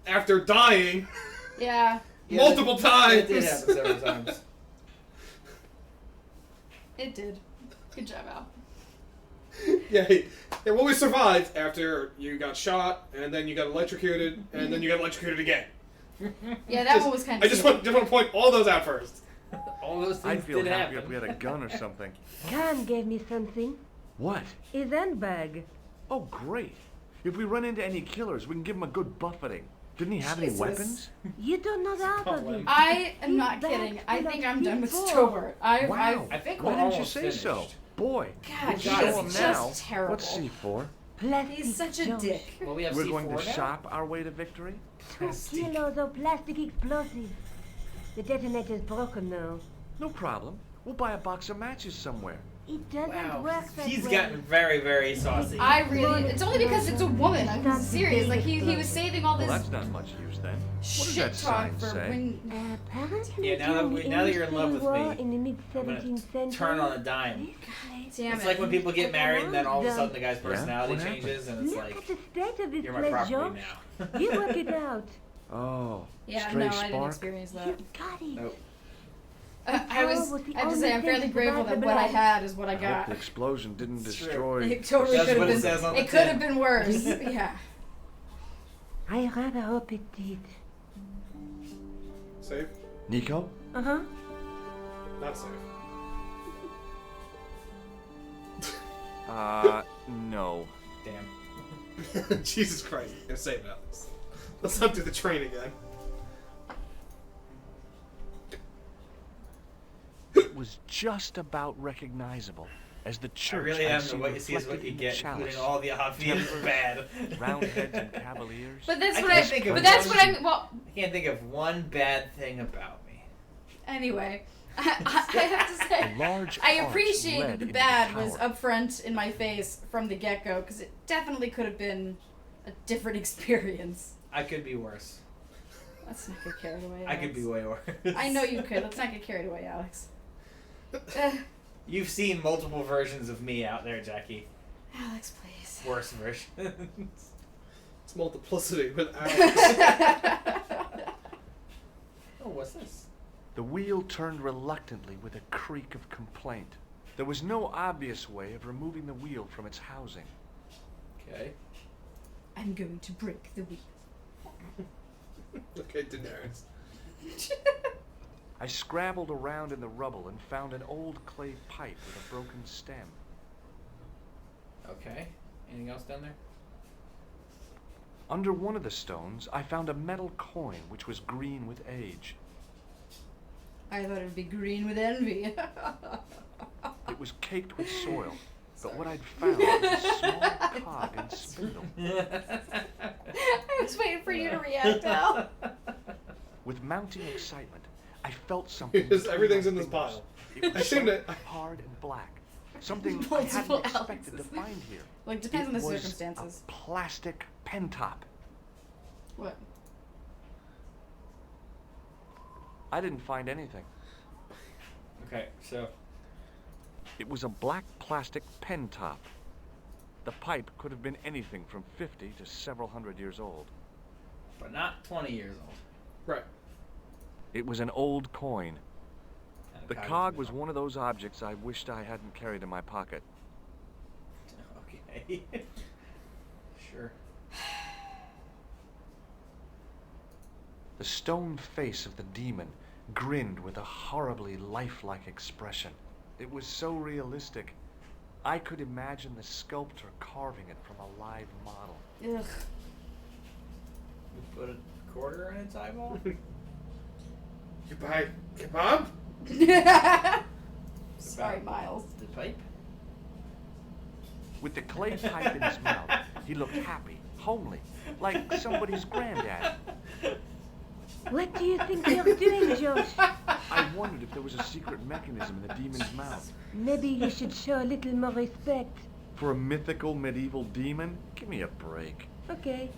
After dying Yeah, multiple It times. did happen several times. it did. Good job, Al. Yeah, well, we survived after you got shot, and then you got electrocuted, and then you got electrocuted again. Yeah, that one was kind of. I just want to point all those out first. All those things I'd feel did happy happen. if we had a gun or something. Khan gave me something. What? His handbag. Oh, great. If we run into any killers, we can give them a good buffeting. Didn't he have any Jesus. weapons? You don't know the half of it. I am not He's kidding. back I with think a I'm done with P4. Stobart. Wow. I think Why we're didn't you almost say finished. so? Boy. God, Show he's him just now. terrible. What's C4? Plastic He's such a Josh. dick. Well, we have We're C4 going to now. shop our way to victory? 2 Plastic. kilos of plastic explosives. The detonator's broken now. No problem. We'll buy a box of matches somewhere. It doesn't Wow. work that He's way. gotten very, very saucy. I really. It's only because it's a woman. I'm serious. Like he was saving all Well, this that's not much use then. What does shit that talk sign for say? when. Apparently, Yeah, now that you're in love with war me, in the mid I'm gonna 17th century. turn on a dime. Damn It's it. like when people get married and then all of a sudden the guy's Yeah? personality What happened? changes and it's Look like, at the state of this you're my place, property Josh. now. You work it out. Oh, Yeah, stray no, I didn't spark? experience that. You got it. Nope. I was. was the I have to say, I'm only fairly thing to grateful survive that the what I blast. had is what I I hope got. the explosion didn't It's true. destroy. It totally That's could what have it been. says on the It could have tin. been worse. Yeah. I rather hope it did. Safe? Nico? Uh-huh. Not safe. No. Damn. Jesus Christ. I'm gonna save that. Let's not do the train again. It was just about recognizable as the I church really I'd am seen the what you see is what reflected you in the get, chalice. including all the obvious bad. Roundheads and cavaliers. But that's I what can't I. think of But that's one- what I. Well, I can't think of one bad thing about me. anyway, I have to say. A large I arch appreciated led the into bad was tower. up front in my face from the get-go, because it definitely could have been a different experience. I could be worse. Let's not get carried away, I Alex. could be way worse. I know you could. Let's not get carried away, Alex. You've seen multiple versions of me out there, Jackie. Alex, please. Worse versions. It's multiplicity with Alex. Oh, what's this? The wheel turned reluctantly with a creak of complaint. There was no obvious way of removing the wheel from its housing. Okay. I'm going to break the wheel. Okay, Daenerys. I scrabbled around in the rubble and found an old clay pipe with a broken stem. Okay. Anything else down there? Under one of the stones, I found a metal coin which was green with age. I thought it would be green with envy. It was caked with soil, but what I'd found was a small cog and spindle. I was waiting for you to react, Al. With mounting excitement, I felt something. Because everything's in this between my pile. fingers. It I was seem to. so hard and black. Something I Multiple hadn't expected to Alexes. find here. Like, depends on the It was circumstances. a plastic pen top. What? I didn't find anything. Okay, so It was a black plastic pen top. The pipe could have been anything from 50 to several hundred years old. but not 20 years old. Right. It was an old coin. And The cog cog is was metal. one of those objects I wished I hadn't carried in my pocket. Okay. Sure. The stone face of the demon grinned with a horribly lifelike expression. It was so realistic. I could imagine the sculptor carving it from a live model. Ugh. We put a quarter in its eyeball? You buy kebab? Sorry, Miles. The pipe? With the clay pipe in his mouth, he looked happy, homely, like somebody's granddad. What do you think you're doing, Josh? I wondered if there was a secret mechanism in the demon's mouth. Maybe you should show a little more respect. For a mythical medieval demon? Give me a break. Okay.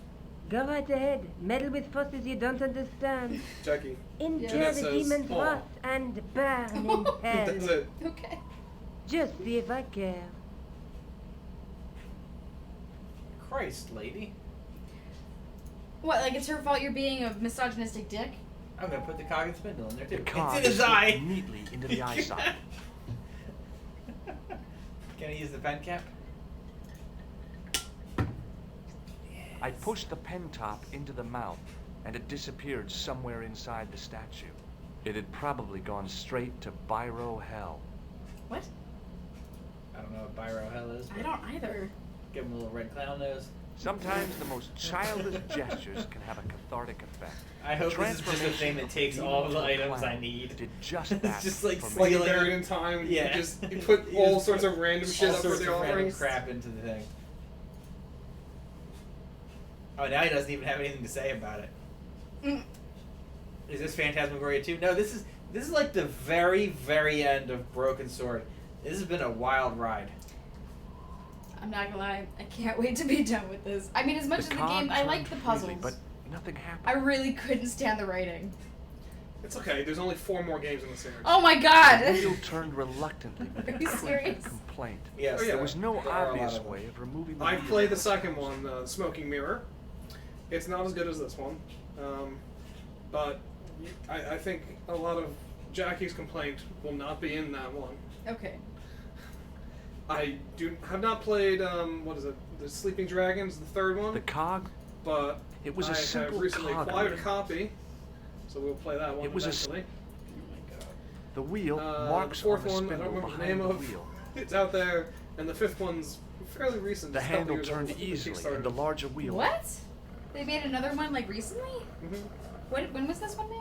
Go right ahead. Meddle with forces you don't understand. Jackie. Endure that the says, demon's "Oh." wrath and burn in hell. That's it. Okay. Just see if I care. Christ, lady. What, like it's her fault you're being a misogynistic dick? I'm gonna put the cog and spindle in there The too. cog It's in his slipped eye! neatly into the eye socket. Can I use the pen cap? I pushed the pen top into the mouth, and it disappeared somewhere inside the statue. It had probably gone straight to Biro Hell. What? I don't know what Biro Hell is. I don't either. Give him a little red clown nose. Sometimes the most childish gestures can have a cathartic effect. I hope this is just a thing that takes all the items I need. Did just It's that. just like for Like me. stealing- buried in time. Yeah. You put You all just sorts put of random shit all up for sorts the of random offerings. crap into the thing. Oh, now he doesn't even have anything to say about it. Mm. Is this Phantasmagoria 2? No, this is like the very, very end of Broken Sword. This has been a wild ride. I'm not gonna lie, I can't wait to be done with this. I mean, as much as the cog game, I like turned the puzzles. freely, but nothing happened. I really couldn't stand the writing. It's okay. There's only 4 more games in the series. Oh my The god! wheel turned reluctantly with Are a you creak serious? of complaint. Yes. Oh, yeah. There was no There are a lot obvious of them. way of removing the I wheel played the from second its one, Smoking Mirror. It's not as good as this one, but I think a lot of Jackie's complaint will not be in that one. Okay. I have not played what is it? The Sleeping Dragons, the third one. The cog, But it was a I simple have recently cog acquired a ring. copy, so we'll play that one It was a eventually. The wheel The marks fourth on the one, I spindle don't remember the behind name the of. wheel. It's out there, and the fifth one's fairly recent. The just a couple handle years turned old. easily, Kickstarted. and the larger wheel. What? They made another one like recently? Mhm. When was this one made?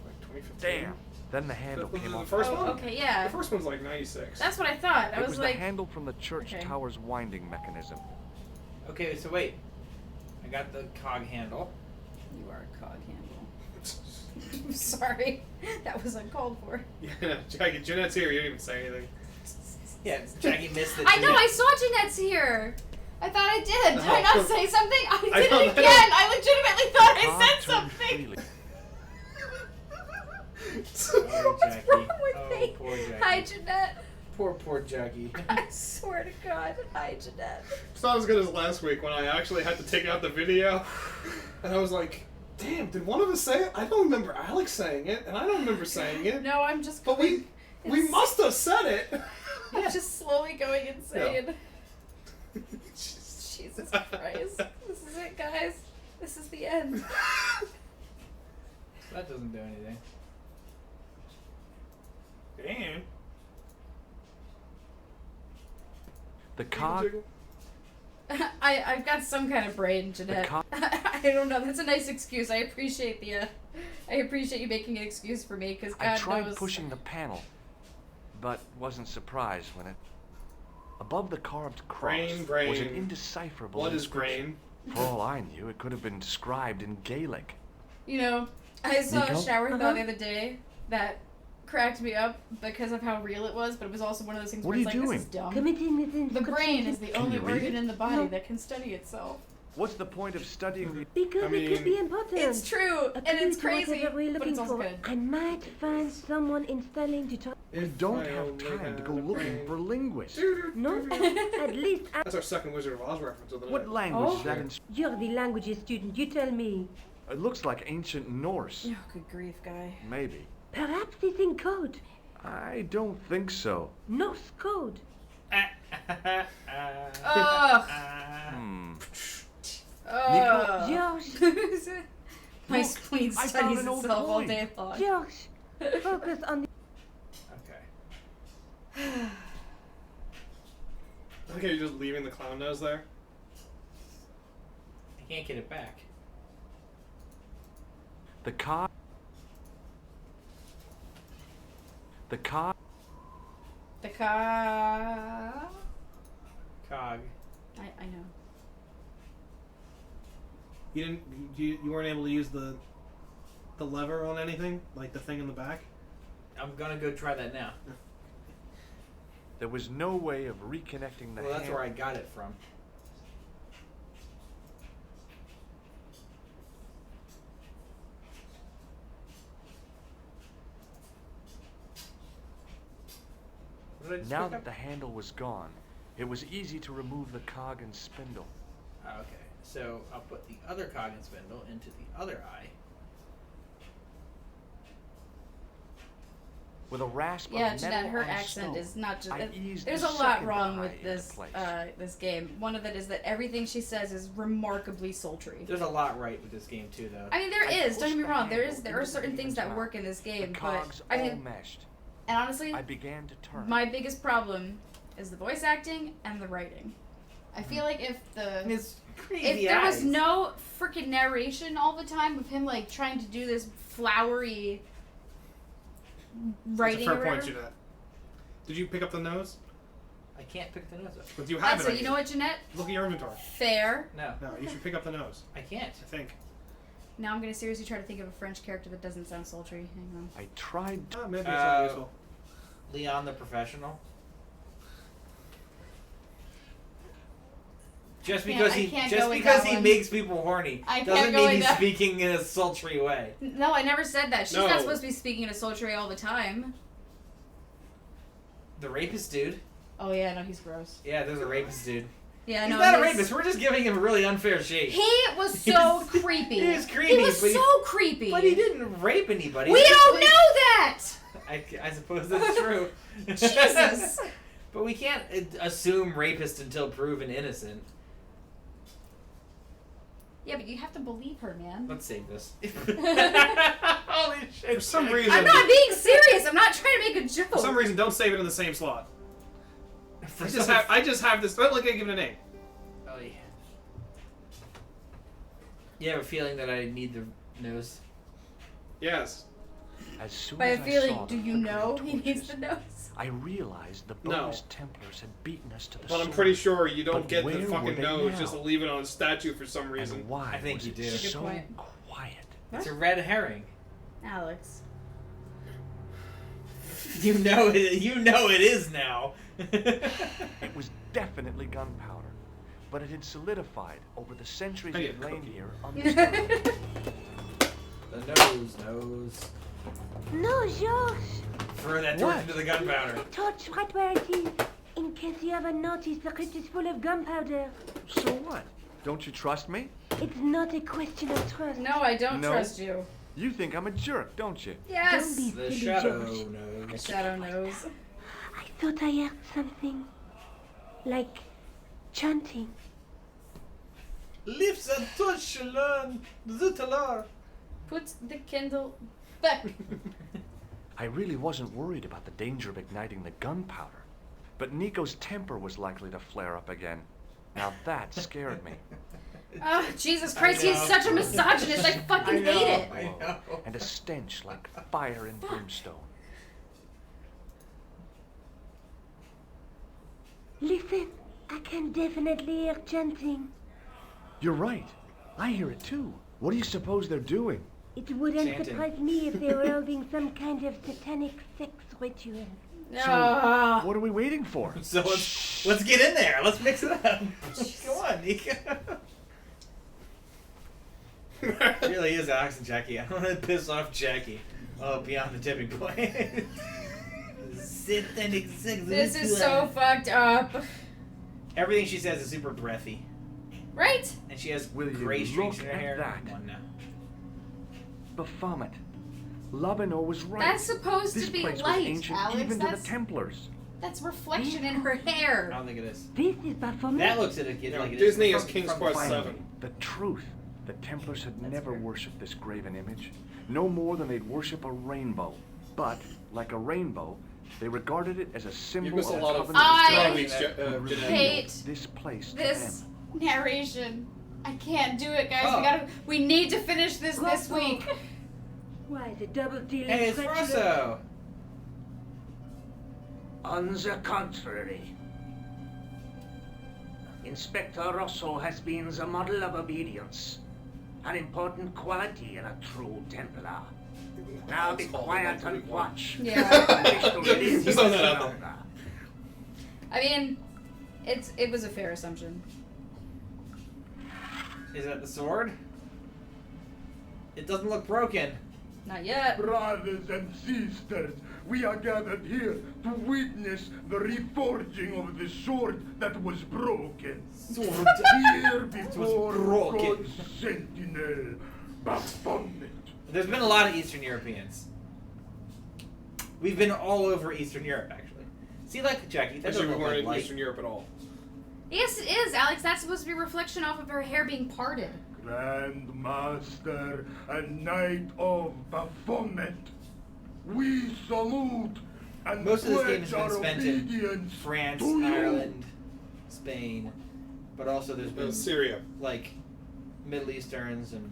Like 2015. Damn. Then the handle The came off. first Oh, one? okay, yeah. The first one's like 96. That's what I thought. I It was was like, the handle from the church Okay. tower's winding mechanism. Okay, so wait. I got the cog handle. you are a cog handle. I'm sorry. That was uncalled for. Yeah, Jackie, Jeanette's here. You didn't even say anything. Yeah, Jackie missed it. I know, I saw Jeanette's here. I thought I did. Did I Oh. not say something? I I did don't- it again. I legitimately thought I Cog said turned something. freely. Oh, What's Jackie. wrong with Oh, me? poor Jackie. Hi, Jeanette. Poor Jackie. I swear to God. Hi, Jeanette. It's not as good as last week when I actually had to take out the video, and I was like, Damn, did one of us say it? I don't remember Alex saying it, and I don't remember saying it. No, I'm just. But we must have said it. I'm just slowly going insane. Jesus Christ. This is it, guys. This is the end. That doesn't do anything. Damn. The cog. I've got some kind of brain, Jeanette. I don't know. That's a nice excuse. I appreciate I appreciate you making an excuse for me, because God I tried knows. pushing the panel, but wasn't surprised when it. Above the carved cross Brain. was an indecipherable What is inscription. brain? For all I knew, it could have been described in Gaelic. You know, I saw Nico? a shower thought the other day that cracked me up because of how real it was, but it was also one of those things What where are it's you like, doing? this is dumb. Committing The brain is the Can only you read organ it? in the body No. that can study itself. What's the point of studying the... Because I it could be mean- important. It's true, and it's crazy, Whatever we're but looking it's also for. good. I might find someone installing to talk. You If don't I have only time to go had a looking brain. for linguists. No, at least That's our second Wizard of Oz reference of the night. What language Oh. is that in... you're the languages student. You tell me. It looks like ancient Norse. Oh, good grief, guy. Maybe. Perhaps it's in code. I don't think so. Norse code. Ugh. Hmm. Ugh. George, My Look, spleen I studies found an old itself all coin. day long. George, focus on the. Okay. Okay, you're just leaving the clown nose there? I can't get it back. The cog... The cog... The car. Cog. I know. You didn't. You weren't able to use the lever on anything, like the thing in the back. I'm gonna go try that now. There was no way of reconnecting the Well, that's hand. where I got it from. What did I just Now pick that up? the handle was gone, it was easy to remove the cog and spindle. Oh, okay, so I'll put the other cog and spindle into the other eye. With a rasp Yeah, of Jeanette, metal her on accent stone, is not just. I eased There's the a lot second wrong eye with into this place. this game. One of it is that everything she says is remarkably sultry. There's a lot right with this game too, though. I mean, there I is. Don't pushed get me the wrong. There handle are into certain the things demon's that mouth. work in this The game, but cogs I all mean, meshed. and honestly, I began to turn. my biggest problem is the voice acting and the writing. I feel like if And the his crazy if there was eyes. no freaking narration all the time of him like trying to do this flowery writing That's a or fair point, whatever. Jeanette. Did you pick up the nose? I can't pick the nose up. But you have So it. you know what, Jeanette? Look at your inventory. Fair. No, No, you should pick up the nose. I can't. I think. Now I'm gonna seriously try to think of a French character that doesn't sound sultry. Hang on. I tried to... Maybe it's not useful. Leon the Professional. Just can't- because I he can't just go with because that he one. makes people horny I can't doesn't go mean with he's that. speaking in a sultry way. No, I never said that. She's No. not supposed to be speaking in a sultry all the time. The rapist dude. Oh yeah, no, he's gross. Yeah, there's a rapist dude. Yeah, He's no, not a he's- rapist. We're just giving him really unfair shade. He was so He's- creepy. he was creepy, He was but he- so creepy. But he didn't rape anybody. We He just don't like- know that. I suppose that's true. Jesus. But we can't assume rapist until proven innocent. Yeah, but you have to believe her, man. Let's save this. I'm Holy shit. For some reason, not being serious. I'm not trying to make a joke. for some reason, don't save it in the same slot. For I just have this. But look, I give it a name. Oh, yeah. You have a feeling that I need the nose? Yes. As soon By as a I feeling, saw do the you flickering know he needs torches, the nose? I realized the No. bonus Templars had beaten us to the But I'm sword. pretty sure you don't But get where the were fucking they nose now? just to leave it on a statue for some reason. And why I think was you it do. That's a good so point. quiet? It's a red herring. Alex. You know it is now. It was definitely gunpowder, but it had solidified over the centuries I it need had a lain cookie. here undisturbed. The nose. No, George. Throw that torch What? into the gunpowder. Touch right where it is. In case you haven't noticed, the crypt is full of gunpowder. So what? Don't you trust me? It's not a question of trust. No, I don't No. trust you. You think I'm a jerk, don't you? Yes. Don't be The silly, shadow George. knows. Shadow knows. I thought I heard something. Like chanting. Lips and touch learn the talar. Put the candle back. I really wasn't worried about the danger of igniting the gunpowder. But Nico's temper was likely to flare up again. Now that scared me. Oh, Jesus Christ, he's know. such a misogynist. I fucking hate it. I know. And a stench like fire and brimstone. Listen, I can definitely hear chanting. You're right. I hear it too. What do you suppose they're doing? It wouldn't Chanting. surprise me if they were holding some kind of satanic sex ritual. Ah. What are we waiting for? So let's get in there. Let's mix it up. Come on, Nico. It really is Alex and Jackie. I don't want to piss off Jackie. Oh, beyond the tipping point. Satanic sex This is so ritual. fucked up. Everything she says is super breathy, Right? and she has Will you gray streaks look in her at hair. that? Come on now. Baphomet. Labino was right. That's supposed This to be place light, was ancient Alex. even to That's, the Templars. that's reflection in her I hair. don't think it is. This is Baphomet. That looks at it No, like it Disney is. is King's from Quest Finally. 7. The truth. The Templars had never fair. worshipped this graven image. No more than they'd worship a rainbow. But, like a rainbow, they regarded it as a symbol You miss a of lot of covenant I Weeks, that would Jeanette. hate reveal this place to This them. narration. I can't do it, guys. Oh. We need to finish this week. Why, the double dealing Hey, it's treacherous- Rosso. On the contrary, Inspector Rosso has been the model of obedience, an important quality in a true Templar. Now be quiet and watch. Yeah. He's on that album. I mean, it was a fair assumption. Is that the sword? It doesn't look broken. Not yet. Brothers and sisters, we are gathered here to witness the reforging of the sword that was broken. Sword. Here before broken. God's sentinel, Baphomet. There's been a lot of Eastern Europeans. We've been all over Eastern Europe, actually. See, like Jackie, that Actually, doesn't we look weren't like in light. Eastern Europe at all. Yes, it is, Alex. That's supposed to be a reflection off of her hair being parted. Grand Master and Knight of Baphomet, we salute and Most of this game pledge has been our spent in obedience France, to you. Ireland, Spain, but also there's been Syria. like Middle Easterns and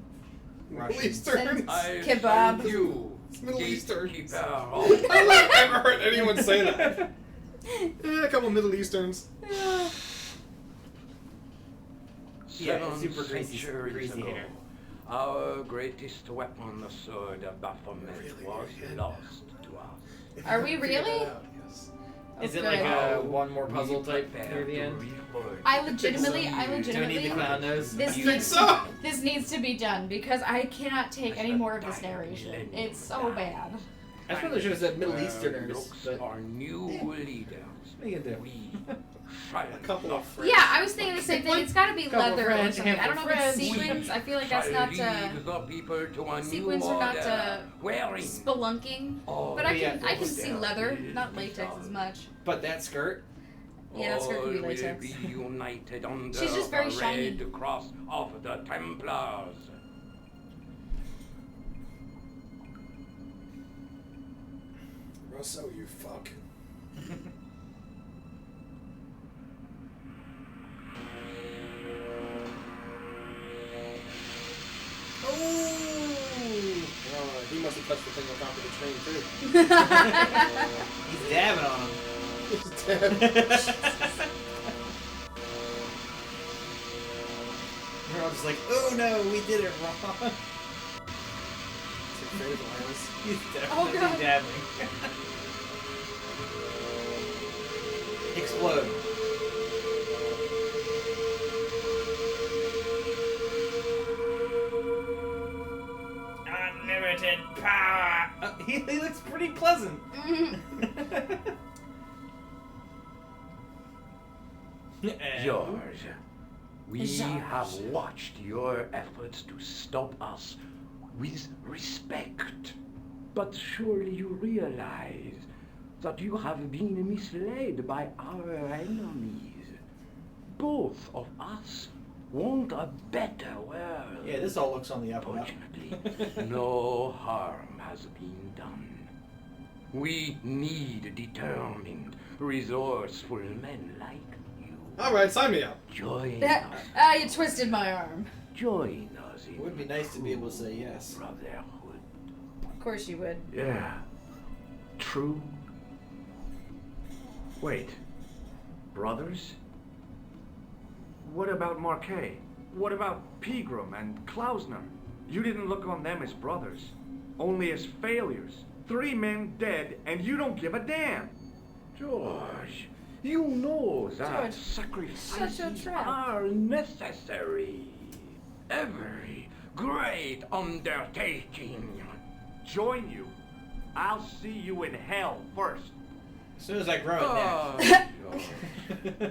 Middle Russians. Eastern. Kebab. You, Middle Eastern. gatekeeper. I don't think I've ever heard anyone say that. Yeah, a couple Middle Easterns. Yeah, it's 7 super greasy, centuries greasy ago, hair. our greatest weapon, the sword of Baphomet, was lost to us. Are we really? Is Oh, it like good. a one more puzzle We type prepare near the to end? reforge I the legitimately Do we need the clown nose? This You think needs, so? this needs to be done because I cannot take any more of this narration. It's so bad. I probably should have said Middle Easterners, looks but our new leaders. what are you gonna do? We A couple of French. Yeah, I was thinking the same thing. It's got to be Couple leather or French, something. I don't know if it's French. sequins. I feel like that's shall not lead the people to a new sequins are not order, wearing spelunking. all But I yeah, can the see modern leather, not latex as wisdom. much. But that skirt? Yeah, that skirt could be All latex. will be united under She's just very the shiny. red cross of the Templars. Rosso, you fuck. Oh! He must have touched the thing on top of the train too. He's dabbing on him. He's dead. We're all just like, oh no, we did it wrong. He's Oh, definitely God. dabbing. Explode. Unlimited power. He looks pretty pleasant. And- George, We have watched your efforts to stop us with respect. But surely you realize that you have been misled by our enemies. Both of us want a better world. Yeah, this all looks on the up and up. Fortunately, no harm has been done. We need determined, resourceful men like you. Alright, sign me up. Join us. You twisted my arm. Join us in It would be nice to be able to say yes. brotherhood. Of course you would. Yeah. True. Wait. Brothers? What about Marquet? What about Pegram and Klausner? You didn't look on them as brothers, only as failures. 3 men dead, and you don't give a damn. George, you know that George, sacrifices such a trap. are necessary. Every great undertaking. Join you. I'll see you in hell first. As soon as I grow it George,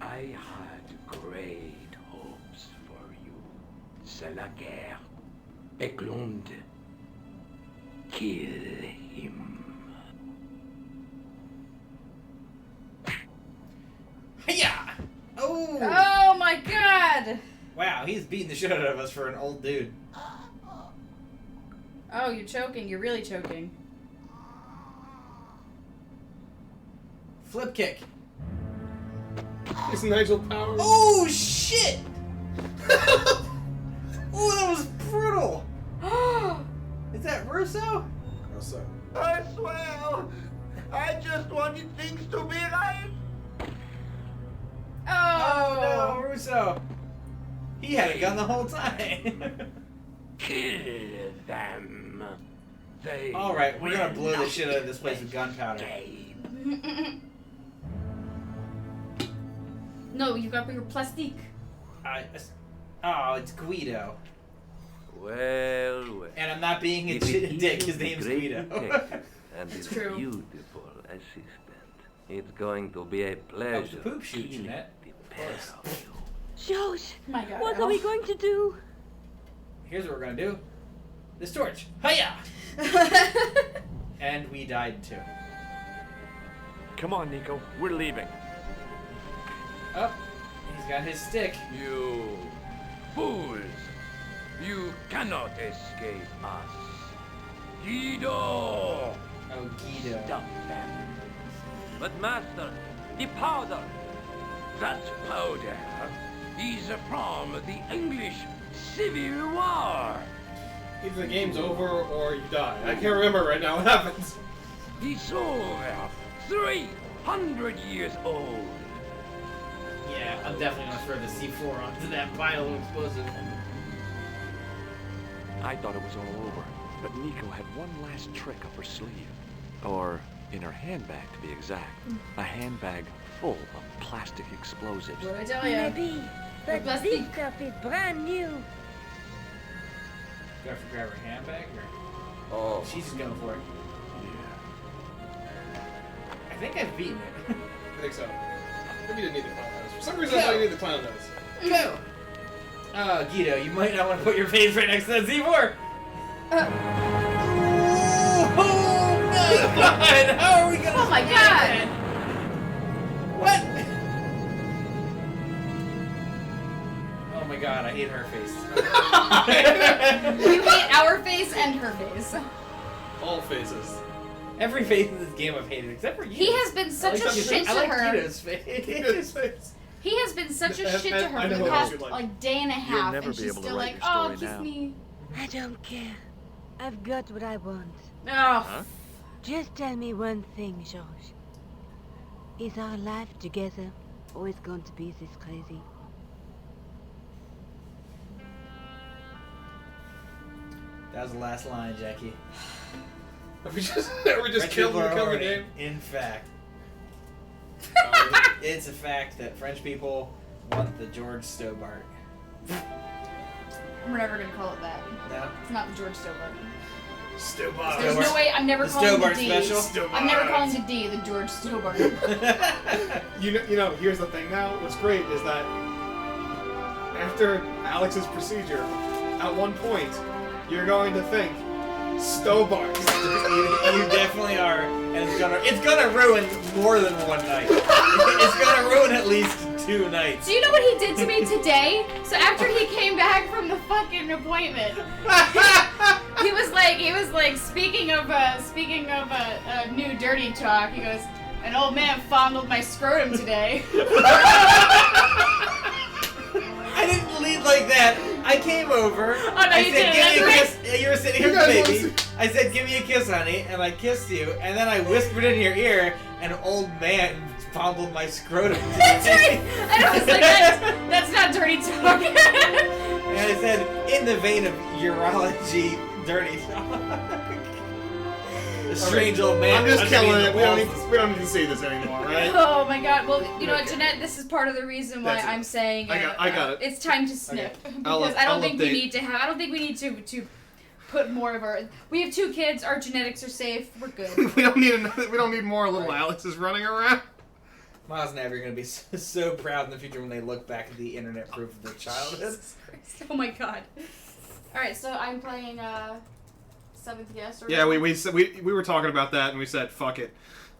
I had great hopes for you. C'est la guerre. Eklund. Kill him. Yeah. Oh. Oh my god! Wow, he's beating the shit out of us for an old dude. Oh, you're choking. You're really choking. Flip kick. It's Nigel Powers. Oh shit! Oh, that was brutal. Is that Russo? Russo. I swear, I just wanted things to be right. Oh no, Russo. He had a gun the whole time. Kill them. They All right, we're gonna blow the will shit out of this place with gunpowder. escape. No, you got your plastique. Oh, it's Guido. Well. And I'm not being a If it dick. isn't His the name's great Guido. detective and It's his true. beautiful assistant, it's going to be a pleasure. poop shoot, killing Jeanette. the pair of you. Josh, My god. what are we going to do? Here's what we're gonna do. This torch. Hiya! And we died too. Come on, Nico. We're leaving. Oh, he's got his stick. You fools! You cannot escape us. Guido! Oh, Guido. Stop them. But master, the powder! That powder is from the English Civil War. Either the game's over or you die. I can't remember right now what happens. It's over 300 years old. Yeah, I'm definitely gonna throw the C4 onto that pile of explosives. I thought it was all over, but Nico had one last trick up her sleeve. Or in her handbag, to be exact. A handbag full of plastic explosives. What did I tell you? Maybe, but plastic. this stuff is brand new. Do I have to grab her handbag or? Oh, She's just going for it. yeah. I think I've beaten it. I think so. Maybe you didn't need the clown nose. For some reason, I thought you needed the clown nose. Go! Guido, you might not want to put your face right next to that Z4! Oh my god! How are we gonna Oh my survive god! that? What? Oh my god, I hate her face. You hate our face and her face. All faces. Every face in this game I've hated, except for you. He has been such a shit to I like her. Guido's face. His face. He has been such a shit to her I for know the what past you'd like. like day and a half, never and be she's able to still write like, your "Oh, story kiss now." me." I don't care. I've got what I want. Oh, Just tell me one thing, George. Is our life together always going to be this crazy? That was the last line, Jackie. We just French killed people are the horny. game. In fact. It's a fact that French people want the George Stobart. we're never gonna call it that. No? It's not the George Stobart. Stobart. There's no way. I'm never The calling the Stobart D. special? I'm never calling the D the George Stobart. You know, here's the thing now. What's great is that after Alex's procedure, at one point, you're going to think, Stobart. You definitely are, and it's gonna ruin more than one night. It's gonna ruin at least 2 nights. Do you know what he did to me today? So after he came back from the fucking appointment, he was like, speaking of new dirty talk. He goes, an old man fondled my scrotum today. I didn't lead like that. I came over. Oh, no, I you said, didn't. give me a kiss. You were sitting here You with the guys baby. I said, give me a kiss, honey. And I kissed you. And then I whispered in your ear, an old man fondled my scrotum. That's right. And I was like, that's not dirty talk. And I said, in the vein of urology, dirty talk. A strange old man. I'm just underneath killing the it. walls. We don't need to see this anymore, right? Oh my god. Well, you know what, Jeanette, this is part of the reason why That's it. I'm saying I got it. it's time to snip. Okay. Because I'll I don't think update. we need to put more of our. We have 2 kids. Our genetics are safe. We're good. We don't need more little Alexes running around. Miles and Abby are going to be so proud in the future when they look back at the internet proof of their childhood. Jesus Christ. Oh my god. All right, so I'm playing 7th Guest. Or Yeah, we were talking about that and we said fuck it.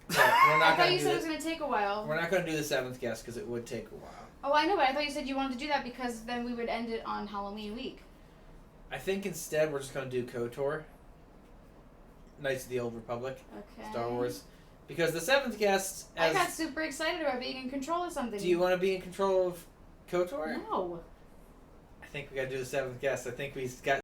We're I not thought going you to said do it was going to take a while. We're not going to do the 7th guest because it would take a while. Oh, I know, but I thought you said you wanted to do that because then we would end it on Halloween week. I think instead we're just going to do KOTOR. Knights of the Old Republic. Okay. Star Wars. Because the 7th guest... I got super excited about being in control of something. Do you want to be in control of KOTOR? No. I think we got to do the 7th guest. I think we got